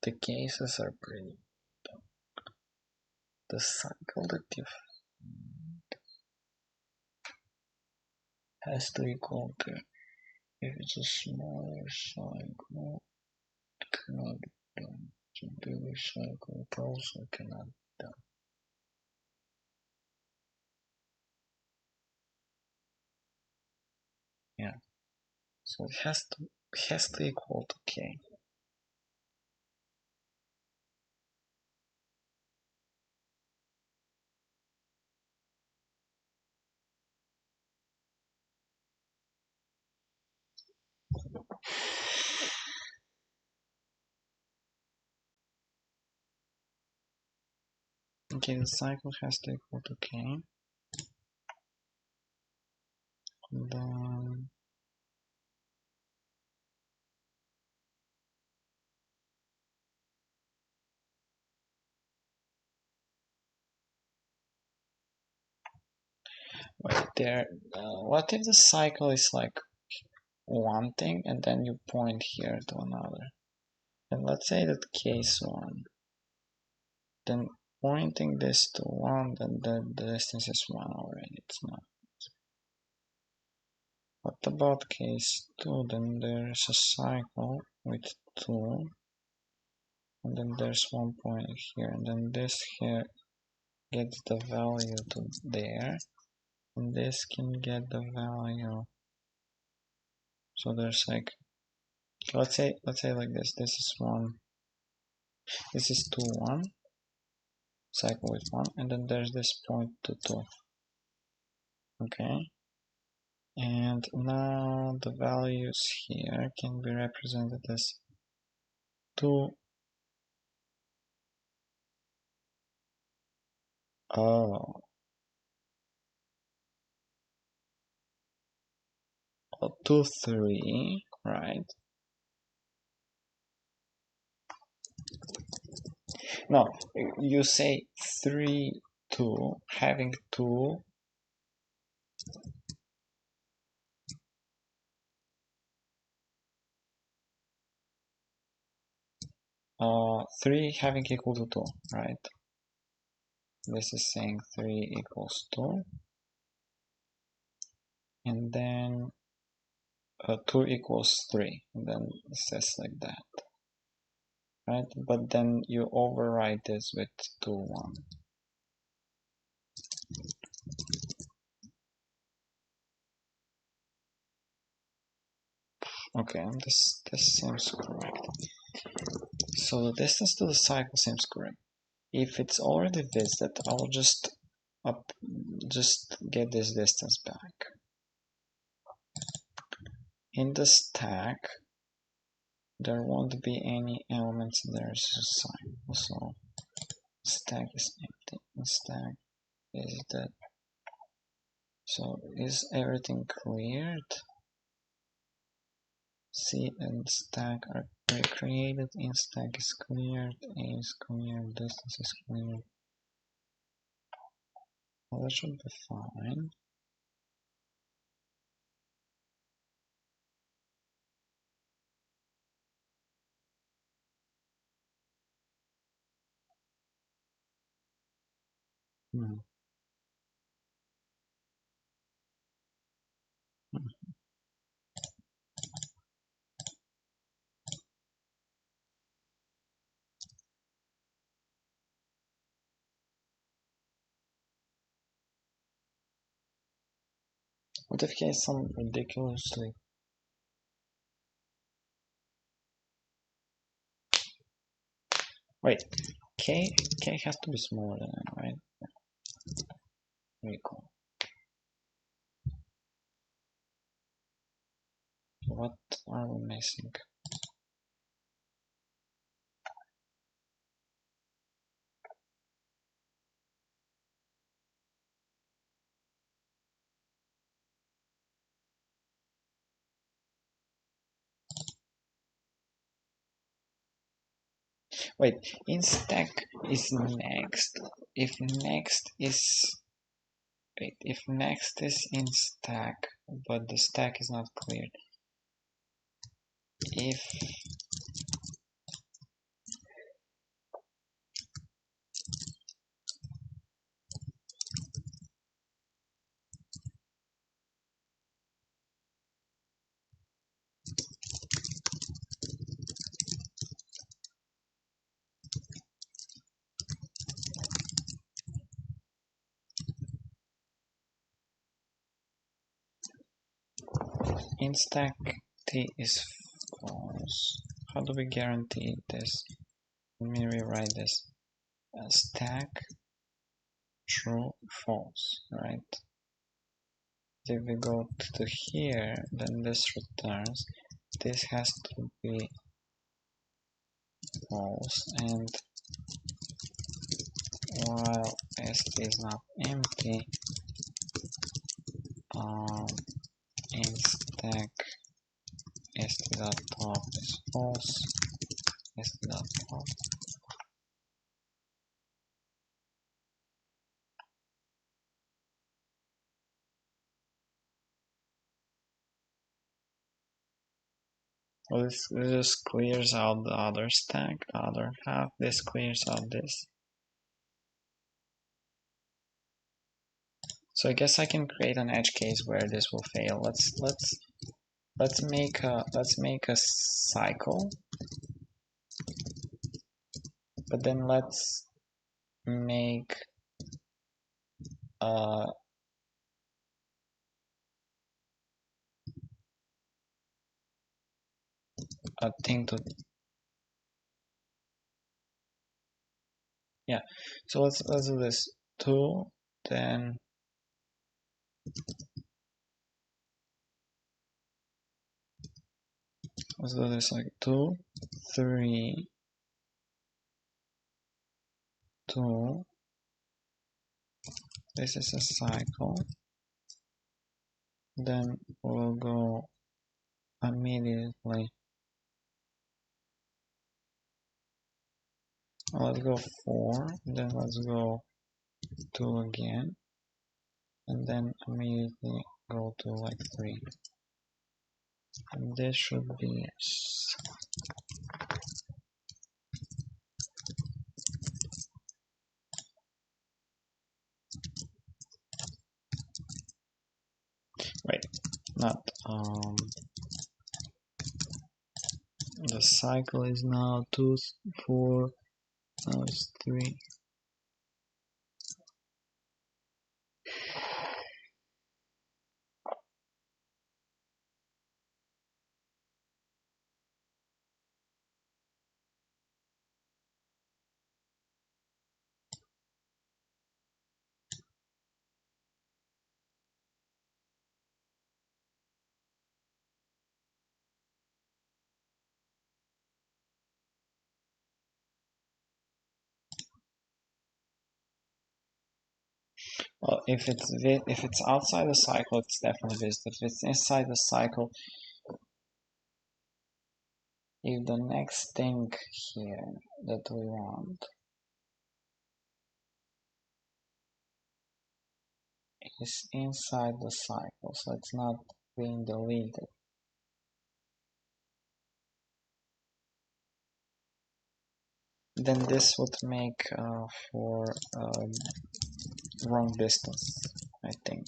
the cases are pretty. The cycle that you find has to equal to, if it's a smaller cycle, it cannot be done. It's a bigger cycle, it also cannot be done. Yeah. So it has to equal to k. Okay, the cycle has to equal to k. And then wait there. What if the cycle is like one thing and then you point here to another? And let's say that case 1. Then pointing this to 1, then the distance is 1 already. It's not. What about case 2? Then there's a cycle with 2. And then there's 1 point here. And then this here gets the value to there. And this can get the value. So there's like, let's say like this. This is 1. This is 2, 1. Cycle with 1. And then there's this point to 2. Okay. And now the values here can be represented as 2. Oh, 2, 3, right? No, you say 3, 2, having 2. 3 having equal to 2, right? This is saying 3 equals 2. And then 2 equals 3. And then it says like that. Right? But then you override this with 2, 1. Okay, this seems correct. So the distance to the cycle seems correct. If it's already visited, I'll just get this distance back. In the stack, there won't be any elements there, it's just cycle. So stack is empty. The stack is dead. So is everything cleared? C and stack are created, in stack is cleared, A is cleared, distance is cleared. Well, that should be fine. What if he has some ridiculously... Wait, K has to be smaller than M, right? Very cool. What are we missing? Wait, in stack is next. If next is... Wait, if next is in stack, but the stack is not cleared. If... in stack T is false. How do we guarantee this? Let me rewrite this. Stack true false, right? If we go to here, then this returns. This has to be false, and while st is not empty, in stack st.top is false, st.top. Well, this just clears out the other stack, the other half. This clears out this. So I guess I can create an edge case where this will fail. Let's make a cycle, but then let's make a thing to... Yeah, so let's do this 2, then let's do this like 2, 3, 2. This is a cycle. Then we'll go immediately. Let's go 4, then let's go 2 again, and then immediately go to like 3. And this should be yes. Wait, not the cycle is now 2, 4, now it's 3. Well, if it's outside the cycle, it's definitely visited. If it's inside the cycle, if the next thing here that we want is inside the cycle, so it's not being deleted, then this would make for wrong distance, I think.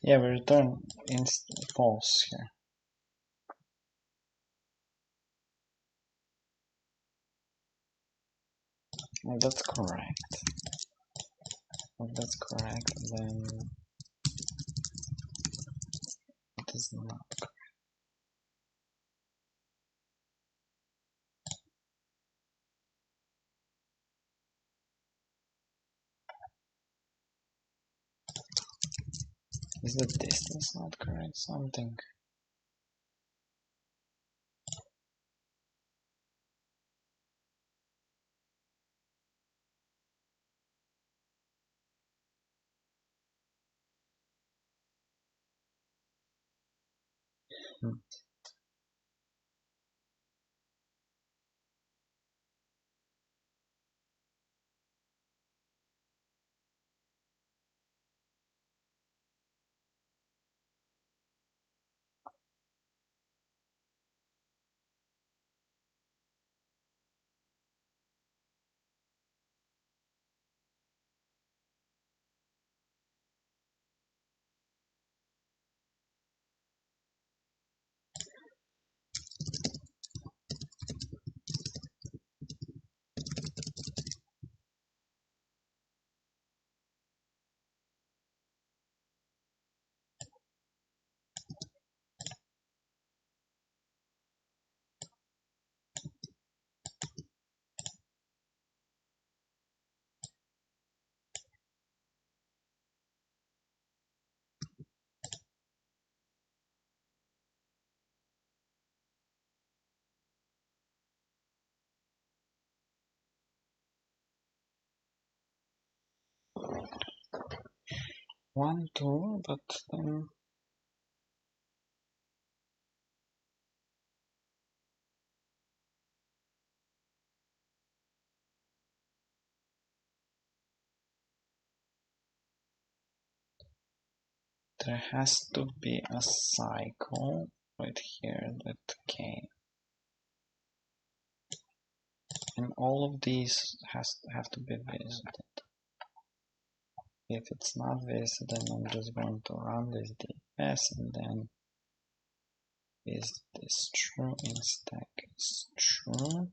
Yeah, we return false here. Well, that's correct. If that's correct, then it is not. Is the distance not correct? Something. Hmm. One, two, but then there has to be a cycle right here that came, and all of these have to be visited. If it's not visited, then I'm just going to run this DFS, and then is this true? In stack is true.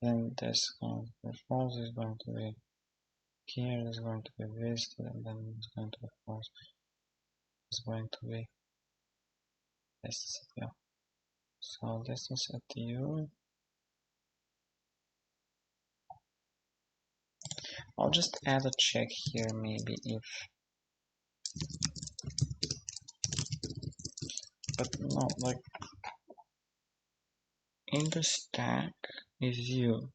Then this going to be false, is going to be here, is going to be visited, and then it's going to be false. It's going to be this. Yeah. So this is at U. I'll just add a check here, maybe if, but no, like in the stack is you.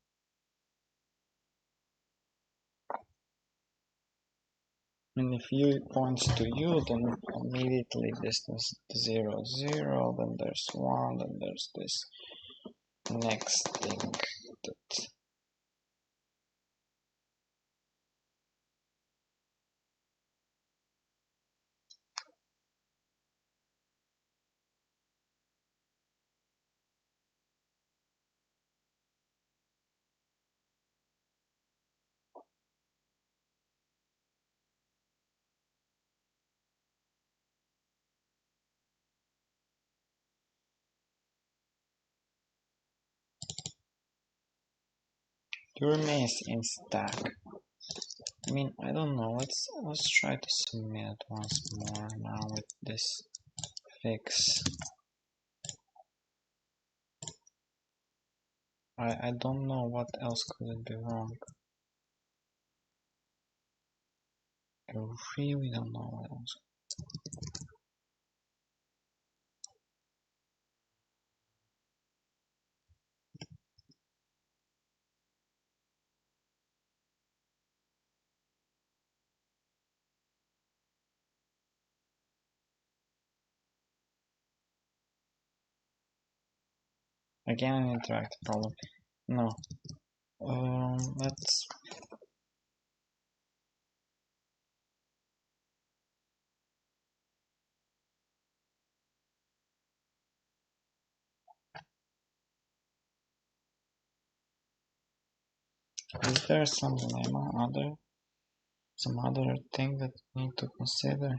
And if u points to u, then immediately distance 0, 0, then there's 1, then there's this next thing that remains in stack. I mean, I don't know. Let's try to submit once more now with this fix. I don't know what else could it be wrong. I really don't know what else. Again, an interactive problem. No. Let's. Is there some lemma, some other thing that we need to consider?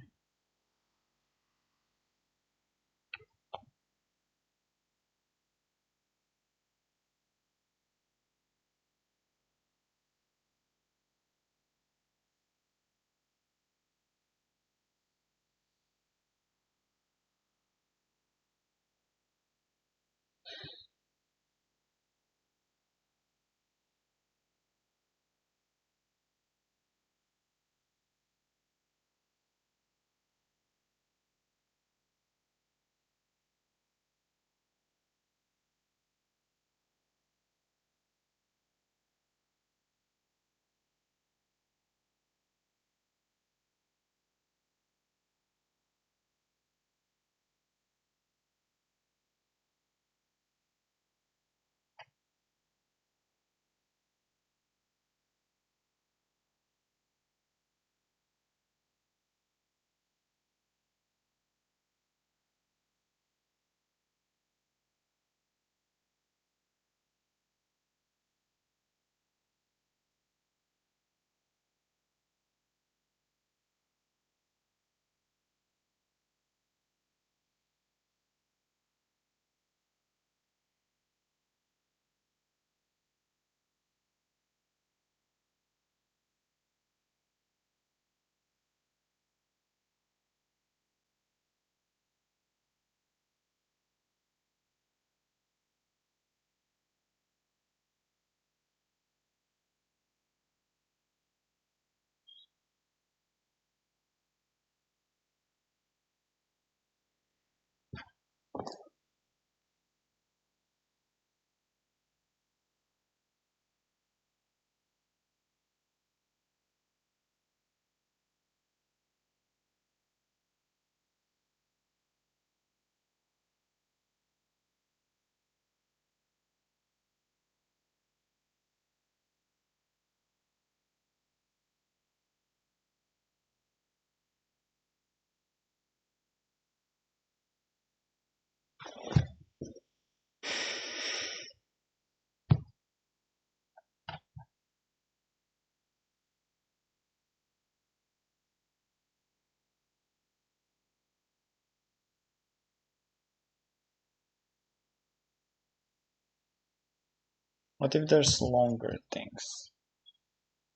What if there's longer things?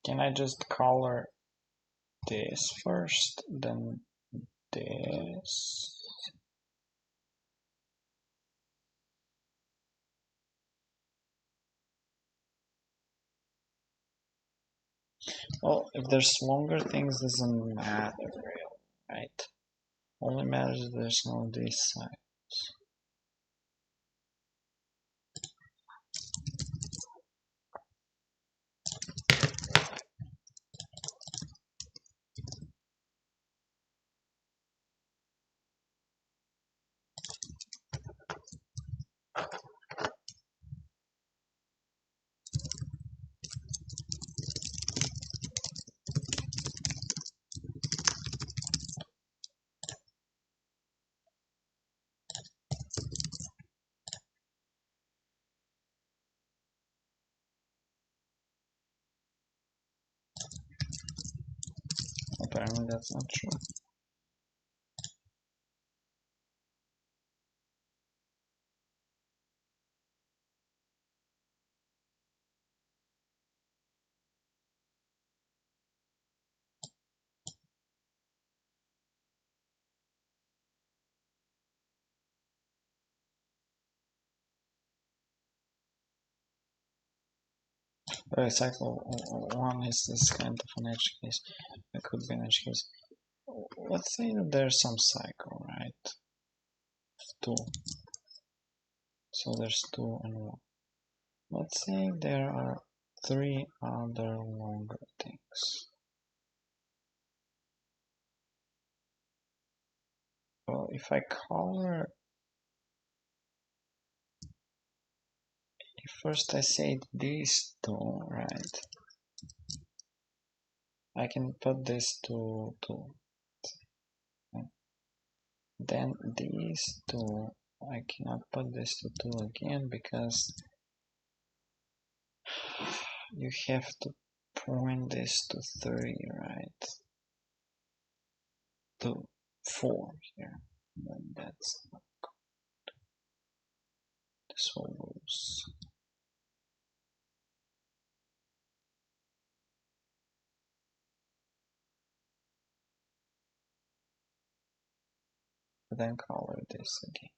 Can I just color this first, then this? Well, if there's longer things, doesn't matter, really, right? Only matters if there's no this side. Apparently that's not true. Cycle 1 is this kind of an edge case. It could be an edge case. Let's say that there's some cycle, right? 2. So there's 2 and 1. Let's say there are 3 other longer things. Well, if I color, first I say these 2, right? I can put this to 2. Then these 2, I cannot put this to 2 again because you have to point this to 3, right? To 4 here. Then that's this will lose. Then color this again.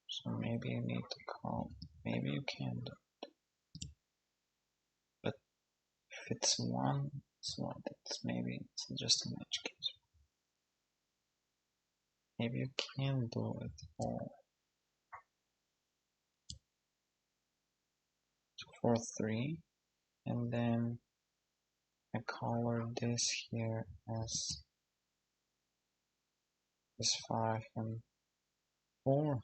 So maybe you need to call, maybe you can do it. But if it's 1, it's 1, it's maybe it's just an edge case. Maybe you can do it all. 4, 3, and then I color this here as 5 and 4.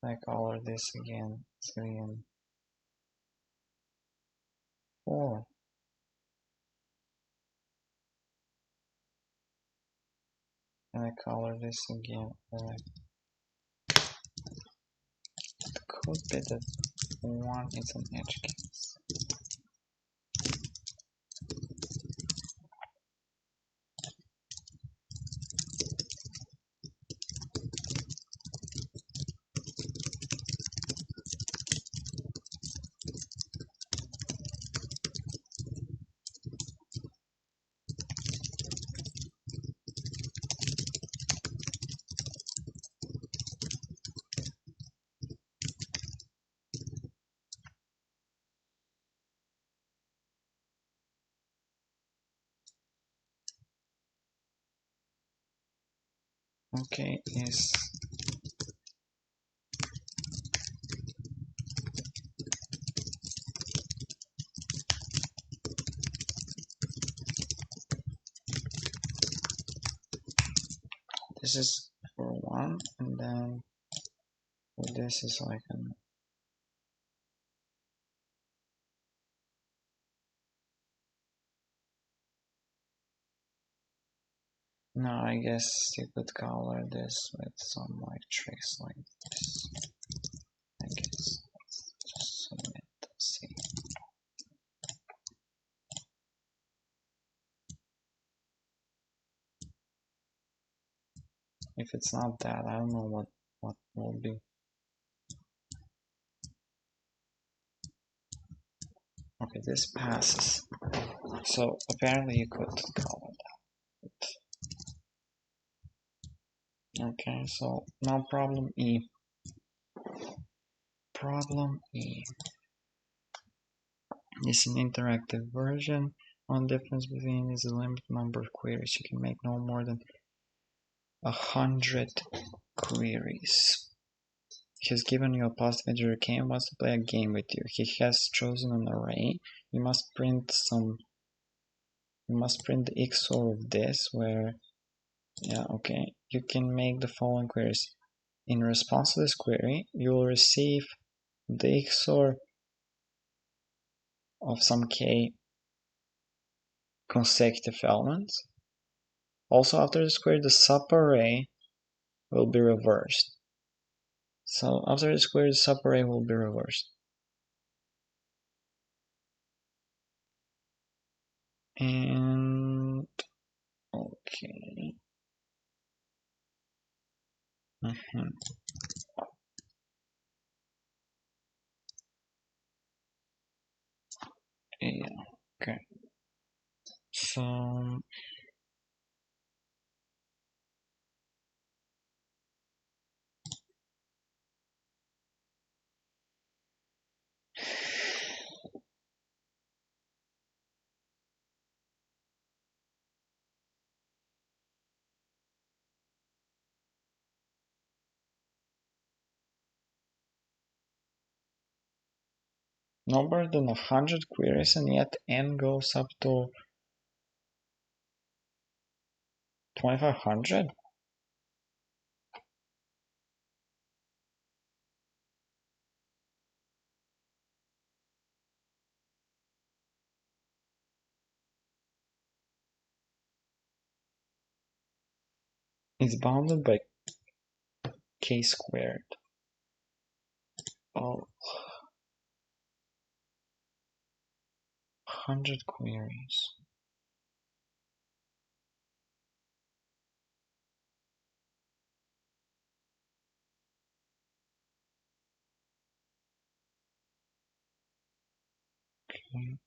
I color this again 3 and 4. And I color this again. It could be that 1 is an edge case. Okay, is this is for 1, and then for this is like an no, I guess you could color this with some like tricks like this. I guess let's just submit to see. If it's not that, I don't know what will be. Okay, this passes. So apparently you could color that. Okay, so now problem E. Problem E is an interactive version. One difference between is the limited number of queries. You can make no more than 100 queries. He has given you a positive integer k and wants to play a game with you. He has chosen an array. You must print the XOR of this where, yeah, okay. You can make the following queries. In response to this query, you will receive the XOR of some k consecutive elements. Also, after this query, the subarray will be reversed. So after this query, the subarray will be reversed. And okay. Yeah, okay. So no more than 100 queries, and yet n goes up to 2500. It's bounded by k squared. Oh, 100 queries. Okay.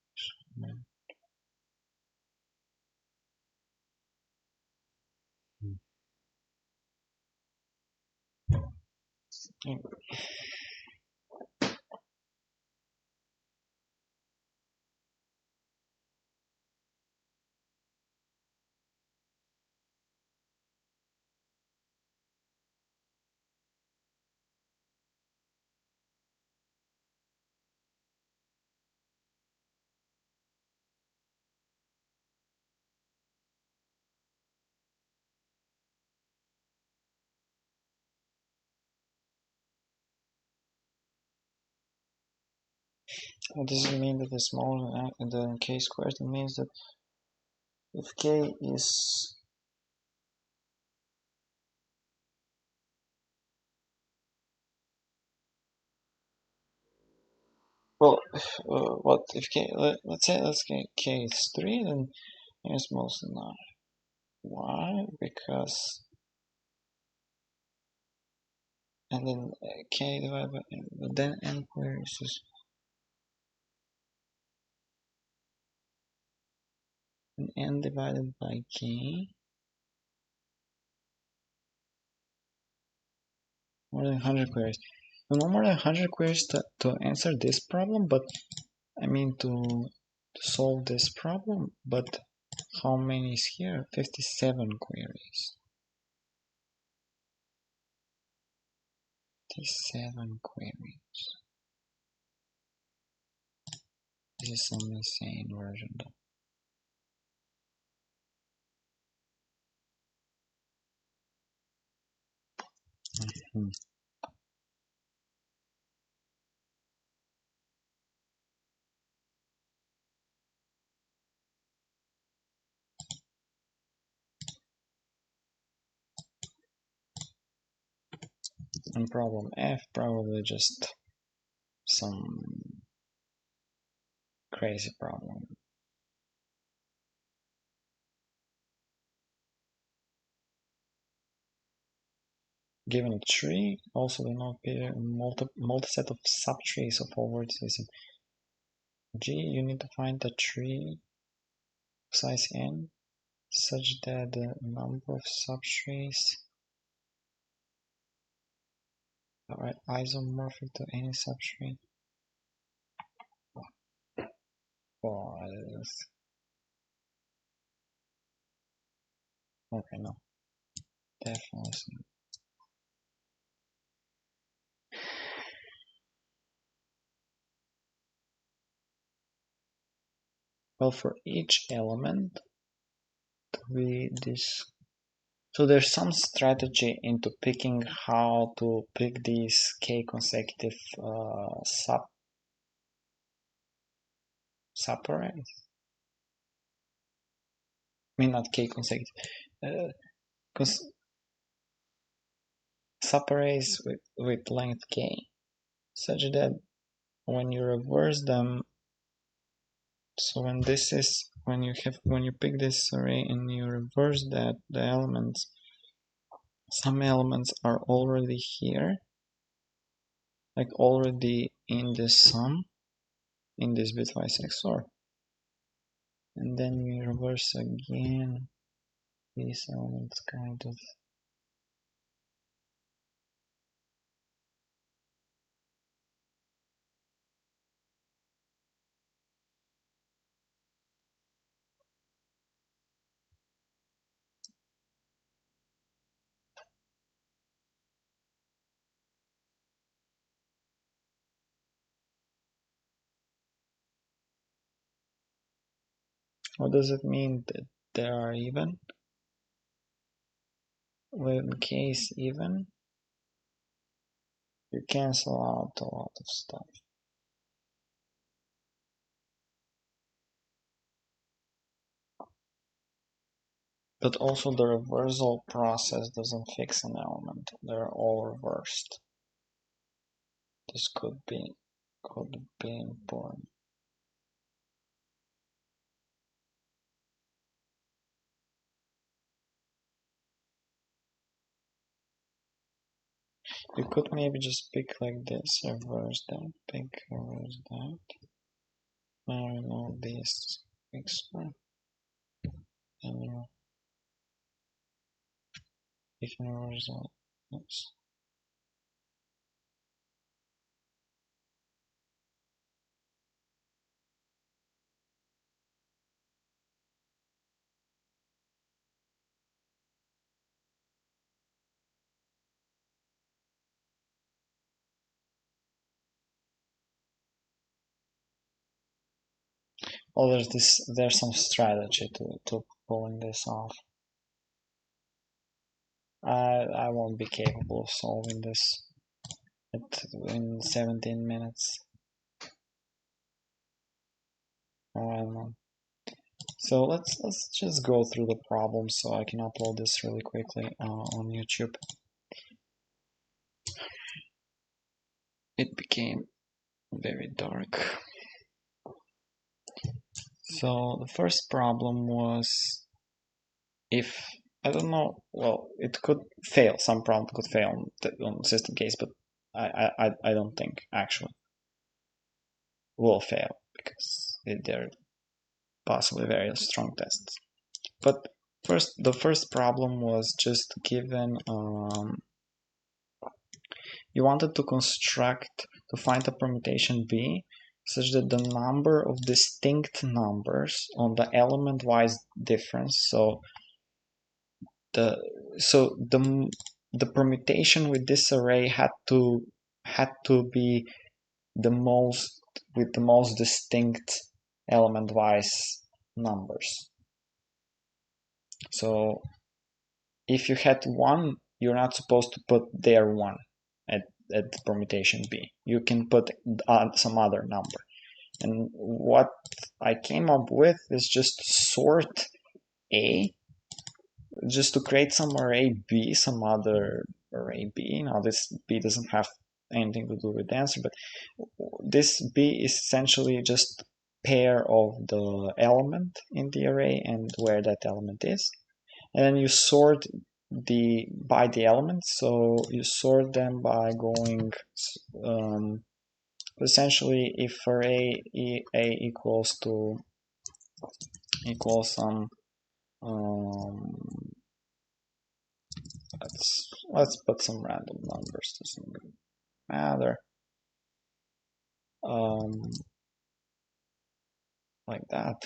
What does it mean that it's smaller than k squared? It means that if k is well, what if k? Let's say k is 3, then it's smaller than 9. Why? Because and then k divided by n, but then n queries is n divided by k more than 100 queries. No more than 100 queries to answer this problem, but I mean to solve this problem, but how many is here? 57 queries. 57 queries. This is some insane version though. Mm-hmm. And problem F, probably just some crazy problem. Given a tree, also do not be a multi-set of subtrees of all vertices in G. You need to find a tree size n such that the number of subtrees Alright, isomorphic to any substrate. Oh, okay, no, definitely. Well, for each element, so there's some strategy into picking how to pick these k consecutive subarrays. I mean, not k consecutive, because subarrays with length k, such that when you reverse them, so when you pick this array and you reverse that, the elements, some elements are already here, like already in the sum, in this bitwise XOR, and then you reverse again these elements kind of. What does it mean that they are even? When k is even, you cancel out a lot of stuff. But also the reversal process doesn't fix an element. They're all reversed. This could be important. You could maybe just pick like this, reverse that, pick, reverse that. Now remove this extra, and you can reverse that. Oops. Oh, there's some strategy to pulling this off. I won't be capable of solving this in 17 minutes. I don't know. So let's just go through the problem so I can upload this really quickly on YouTube. It became very dark. So the first problem was, if I don't know, well, it could fail. Some problem could fail on system case, but I don't think actually will fail because they're possibly very strong tests. But the first problem was just given. You wanted to find a permutation B such that the number of distinct numbers on the element-wise difference. So the permutation with this array had to be the most distinct element-wise numbers. So if you had 1, you're not supposed to put there 1 at the permutation B. You can put some other number. And what I came up with is just sort A, just to create some array B, some other array B. Now this B doesn't have anything to do with the answer, but this B is essentially just pair of the element in the array and where that element is. And then you sort by the elements, so you sort them by going essentially if array A equals some let's put some random numbers to some. matter. Like that.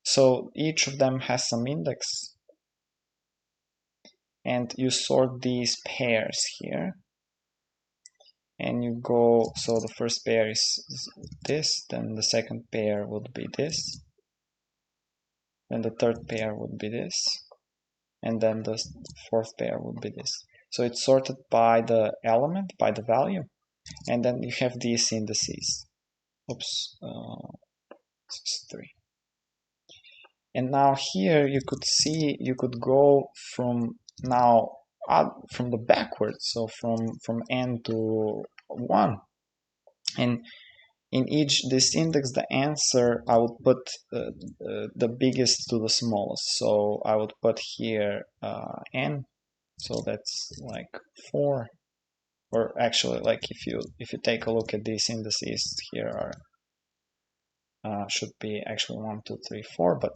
So each of them has some index, and you sort these pairs here, and you go, so the first pair is this, then the second pair would be this, then the third pair would be this, and then the fourth pair would be this. So it's sorted by the element, by the value, and then you have these indices. Oops, 3. And now here you could see, you could go from now from the backwards, so from n to 1, and in each this index, the answer, I would put the biggest to the smallest. So I would put here n, so that's like 4, or actually, like if you take a look at these indices here are should be actually 1, 2, 3, 4, but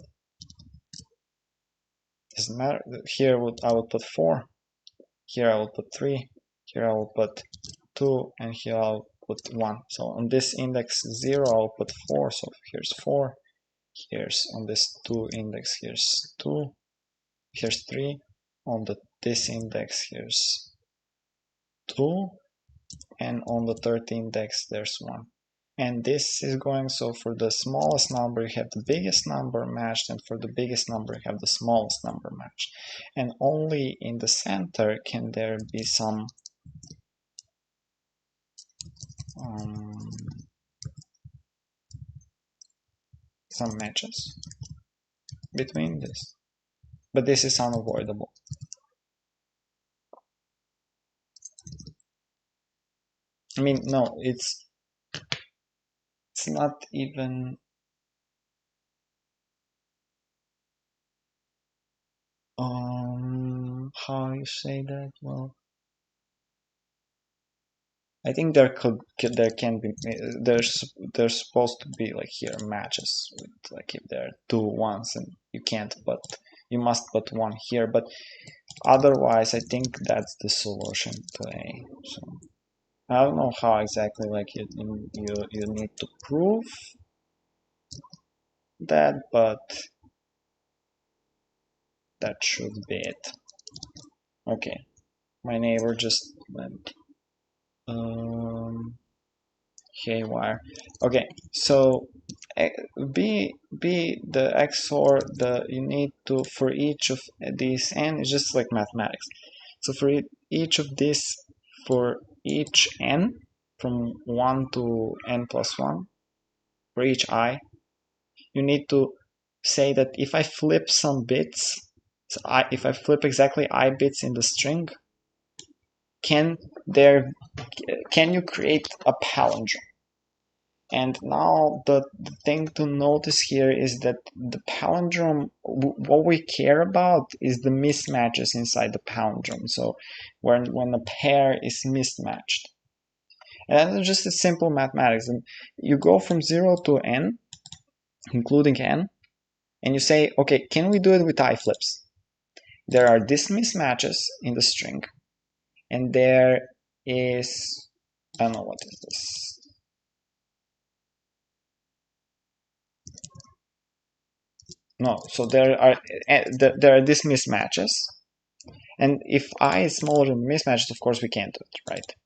doesn't matter. Here I would put 4, here I will put 3, here I will put 2, and here I'll put 1. So on this index 0 I'll put 4, so here's 4, here's on this 2 index, here's 2, here's 3, on this index here's 2, and on the third index there's 1. And this is going, so for the smallest number you have the biggest number matched, and for the biggest number you have the smallest number matched. And only in the center can there be some matches between this. But this is unavoidable. I mean, no, it's not even how you say that? Well, I think there can be, there's supposed to be like here matches with, like if there are 2 ones and you can't, but you must put 1 here, but otherwise I think that's the solution to A. So I don't know how exactly, like you need to prove that, but that should be it. Okay, my neighbor just went haywire. Okay, so B the XOR, you need to, for each of these n, it's just like mathematics. So for each of this, for each n from 1 to n plus 1, for each I, you need to say that if I flip some bits, so if I flip exactly I bits in the string, can you create a palindrome? And now the thing to notice here is that the palindrome, what we care about is the mismatches inside the palindrome. So when a pair is mismatched. And that's just a simple mathematics. And you go from 0 to n, including n, and you say, okay, can we do it with I flips? There are these mismatches in the string, and there is, I don't know what is this. No, so there are these mismatches, and if I is smaller than the mismatches, of course we can't do it, right?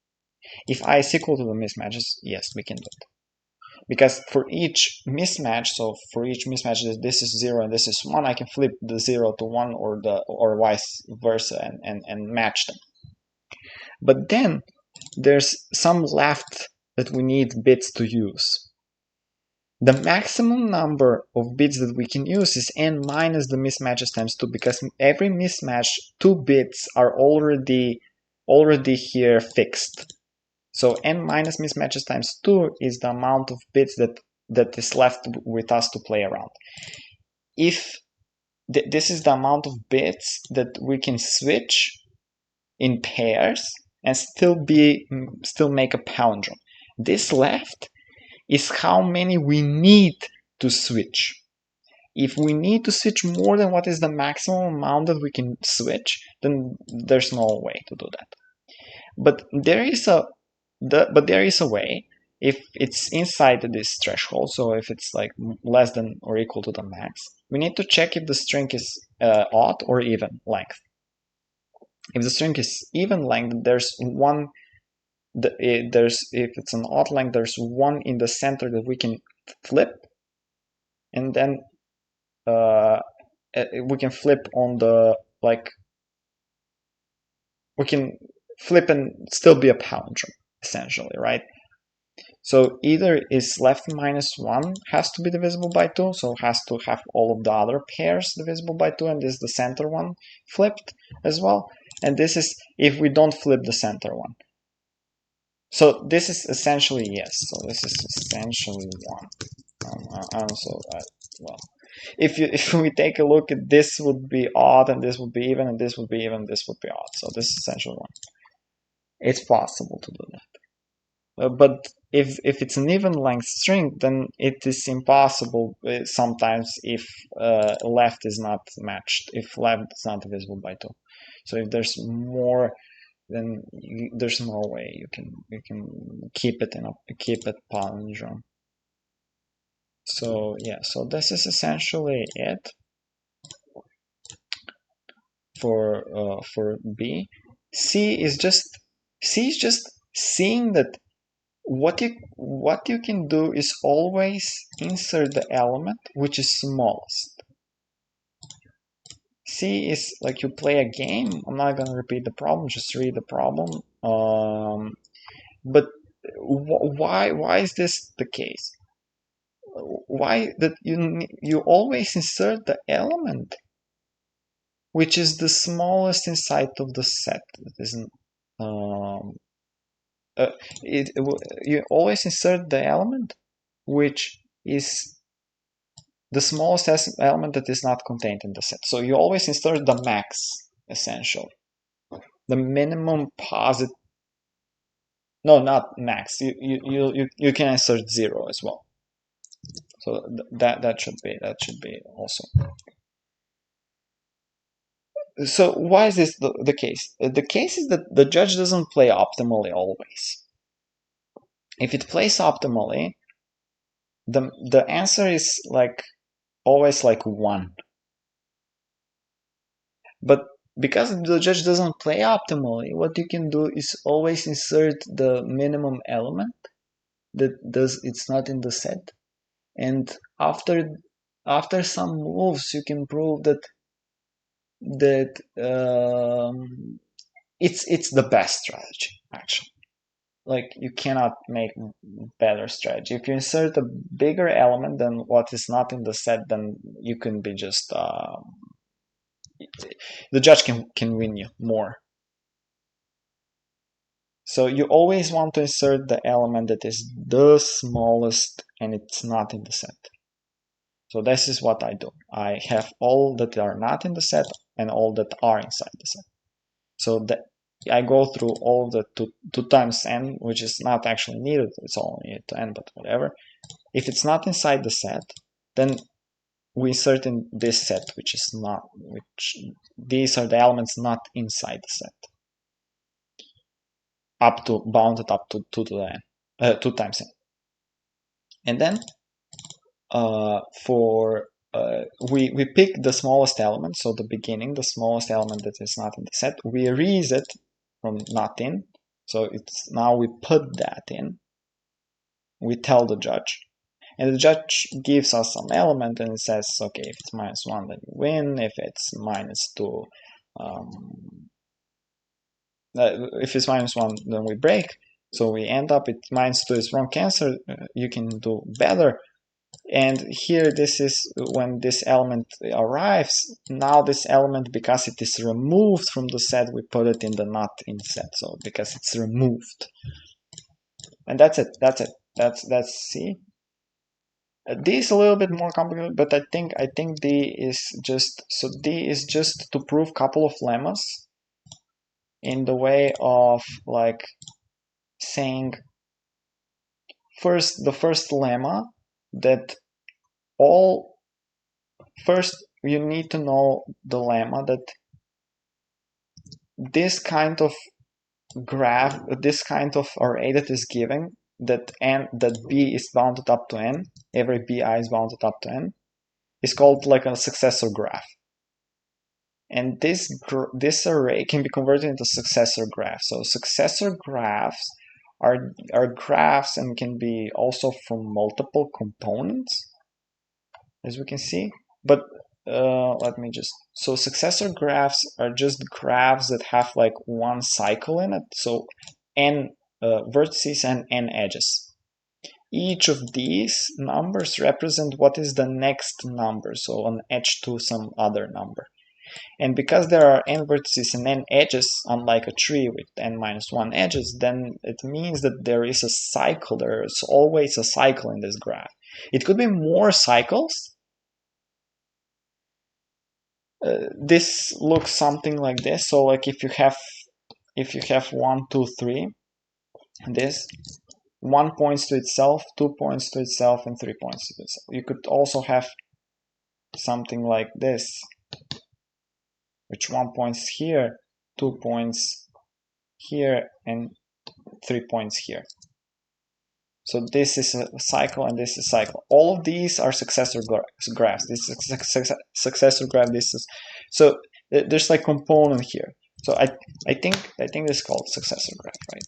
If I is equal to the mismatches, yes, we can do it. Because for each mismatch, so for each mismatch, this is 0 and this is 1, I can flip the 0 to 1 or vice versa and match them. But then there's some left that we need bits to use. The maximum number of bits that we can use is n minus the mismatches times 2, because every mismatch, 2 bits are already here fixed. So n minus mismatches times 2 is the amount of bits that is left with us to play around. If this is the amount of bits that we can switch in pairs and still make a palindrome. This left is how many we need to switch. If we need to switch more than what is the maximum amount that we can switch, then there's no way to do that. But there is a but there is a way. If it's inside this threshold, so if it's like less than or equal to the max, we need to check if the string is odd or even length. If the string is even length, there's one. If it's an odd length, there's one in the center that we can flip, and then we can flip on the we can flip and still be a palindrome essentially, right? So either is left minus 1 has to be divisible by 2, so has to have all of the other pairs divisible by 2, and this is the center one flipped as well. And this is if we don't flip the center one. So this is essentially yes. So this is essentially 1. Well, if we take a look at this would be odd, and this would be even, and this would be even, this would be odd. So this is essentially 1. It's possible to do that. But if it's an even length string, then it is impossible sometimes if left is not matched, if left is not divisible by 2. So if there's more, then there's no way you can keep it palindrome. So yeah, so this is essentially it for B. C is just seeing that what you can do is always insert the element which is smallest. C is like you play a game. I'm not gonna repeat the problem, just read the problem. But why is this the case? Why that you always insert the element which is the smallest inside of the set. That isn't you always insert the element which is the smallest element that is not contained in the set. So you always insert the max, essentially. The minimum positive. No, not max. You can insert 0 as well. So that should be also. So why is this the case? The case is that the judge doesn't play optimally always. If it plays optimally, the answer is like always like 1. But because the judge doesn't play optimally, what you can do is always insert the minimum element that it's not in the set, and after some moves you can prove that it's the best strategy actually. Like you cannot make better strategy. If you insert a bigger element than what is not in the set, then you can be just the judge can win you more. So you always want to insert the element that is the smallest and it's not in the set. So this is what I do. I have all that are not in the set and all that are inside the set. So I go through all the 2 times n, which is not actually needed. It's only needed to n, but whatever. If it's not inside the set, then we insert in this set, which is not, which these are the elements not inside the set. Bounded up to 2 to the n, 2 times n. And then we pick the smallest element, so the beginning, the smallest element that is not in the set. We erase it from not in, so it's now we put that in. We tell the judge, and the judge gives us some element, and it says, okay, if it's -1, then you win. If it's -2, if it's -1, then we break. So we end up with -2 is wrong answer. You can do better. And here, this is when this element arrives. Now this element, because it is removed from the set, we put it in the not in set. So because it's removed, and that's it. That's C. D is a little bit more complicated, but I think D is just to prove couple of lemmas in the way of like saying the first lemma that first you need to know the lemma that this kind of graph, this kind of array that is given, that b is bounded up to n, every bi is bounded up to n, is called like a successor graph. And this array can be converted into successor graphs. So successor graphs are graphs and can be also from multiple components, as we can see. But let me just, so successor graphs are just graphs that have like one cycle in it. So n vertices and n edges. Each of these numbers represent what is the next number, so an edge to some other number. And because there are n vertices and n edges, unlike a tree with n minus 1 edges, then it means that there is a cycle. There is always a cycle in this graph. It could be more cycles. This looks something like this. So like if you have 1, 2, 3, this 1 points to itself, 2 points to itself, and 3 points to itself. You could also have something like this, which 1 points here, 2 points here, and 3 points here. So this is a cycle and this is a cycle. All of these are successor graphs. This is a successor graph. This is, so there's like component here. So I think this is called successor graph, right?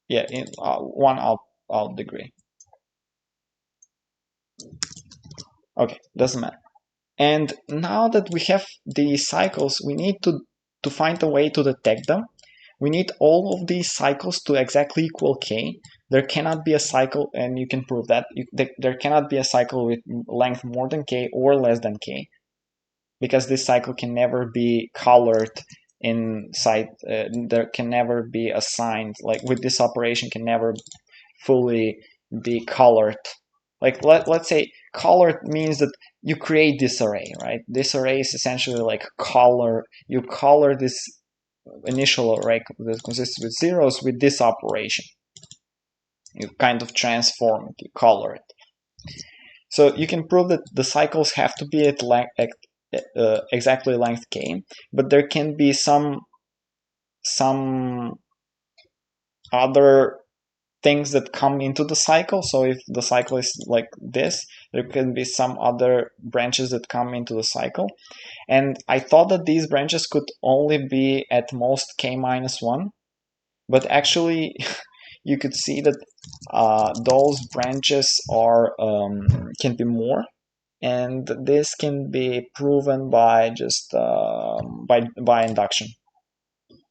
Yeah, in one out degree. Okay, doesn't matter. And now that we have these cycles, we need to find a way to detect them. We need all of these cycles to exactly equal k. There cannot be a cycle, and you can prove that, there cannot be a cycle with length more than k or less than k, because this cycle can never be colored inside, there can never be assigned, like with this operation can never fully be colored. Like let's say colored means that you create this array, right? This array is essentially like color. You color this initial array that consists with zeros with this operation. You kind of transform it, you color it. So you can prove that the cycles have to be at exactly length k, but there can be some other things that come into the cycle. So if the cycle is like this, there can be some other branches that come into the cycle. And I thought that these branches could only be at most k minus 1, but actually you could see that those branches are can be more, and this can be proven by just by induction.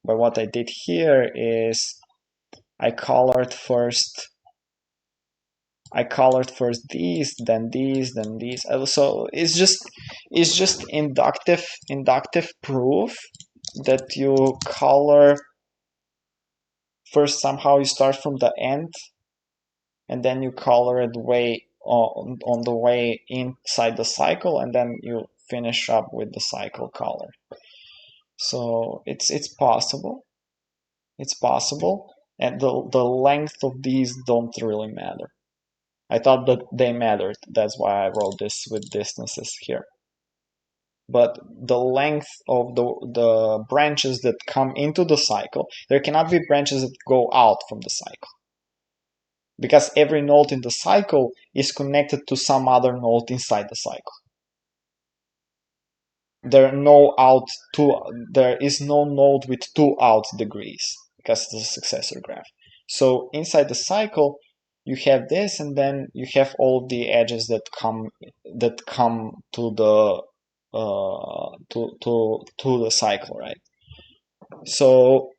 But what I did here is I colored first these, then these, then these. So it's just inductive proof that you color first. Somehow you start from the end, and then you color it way on the way inside the cycle, and then you finish up with the cycle color. So it's possible. It's possible, and the length of these don't really matter. I thought that they mattered. That's why I wrote this with distances here. But the length of the branches that come into the cycle, there cannot be branches that go out from the cycle, because every node in the cycle is connected to some other node inside the cycle. There is no node with 2 out degrees, because it's a successor graph. So inside the cycle, you have this, and then you have all the edges that come to the to the cycle, right? So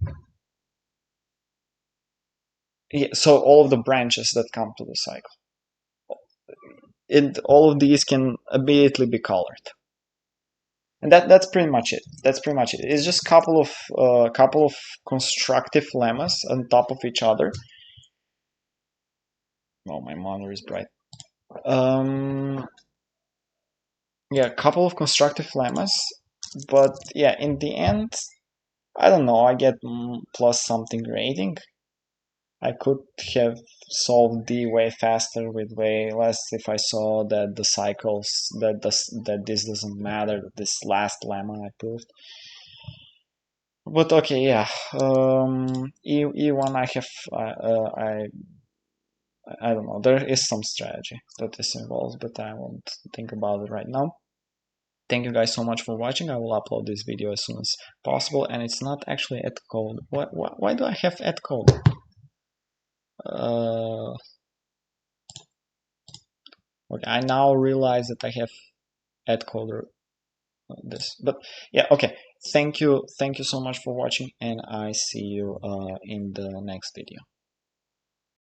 yeah, so all of the branches that come to the cycle, all of these can immediately be colored. And that's pretty much it. It's just couple of constructive lemmas on top of each other. Oh, my monitor is bright. Yeah, a couple of constructive lemmas, but yeah, in the end, I don't know. I get plus something rating. I could have solved D way faster with way less if I saw that the cycles that this doesn't matter, that this last lemma I proved. But okay, yeah. E1 I have I don't know. There is some strategy that is involved, but I won't think about it right now. Thank you guys so much for watching. I will upload this video as soon as possible, and it's not actually at code. Why do I have at code? Okay, I now realize that I have at code this, but yeah, okay. Thank you so much for watching, and I see you in the next video.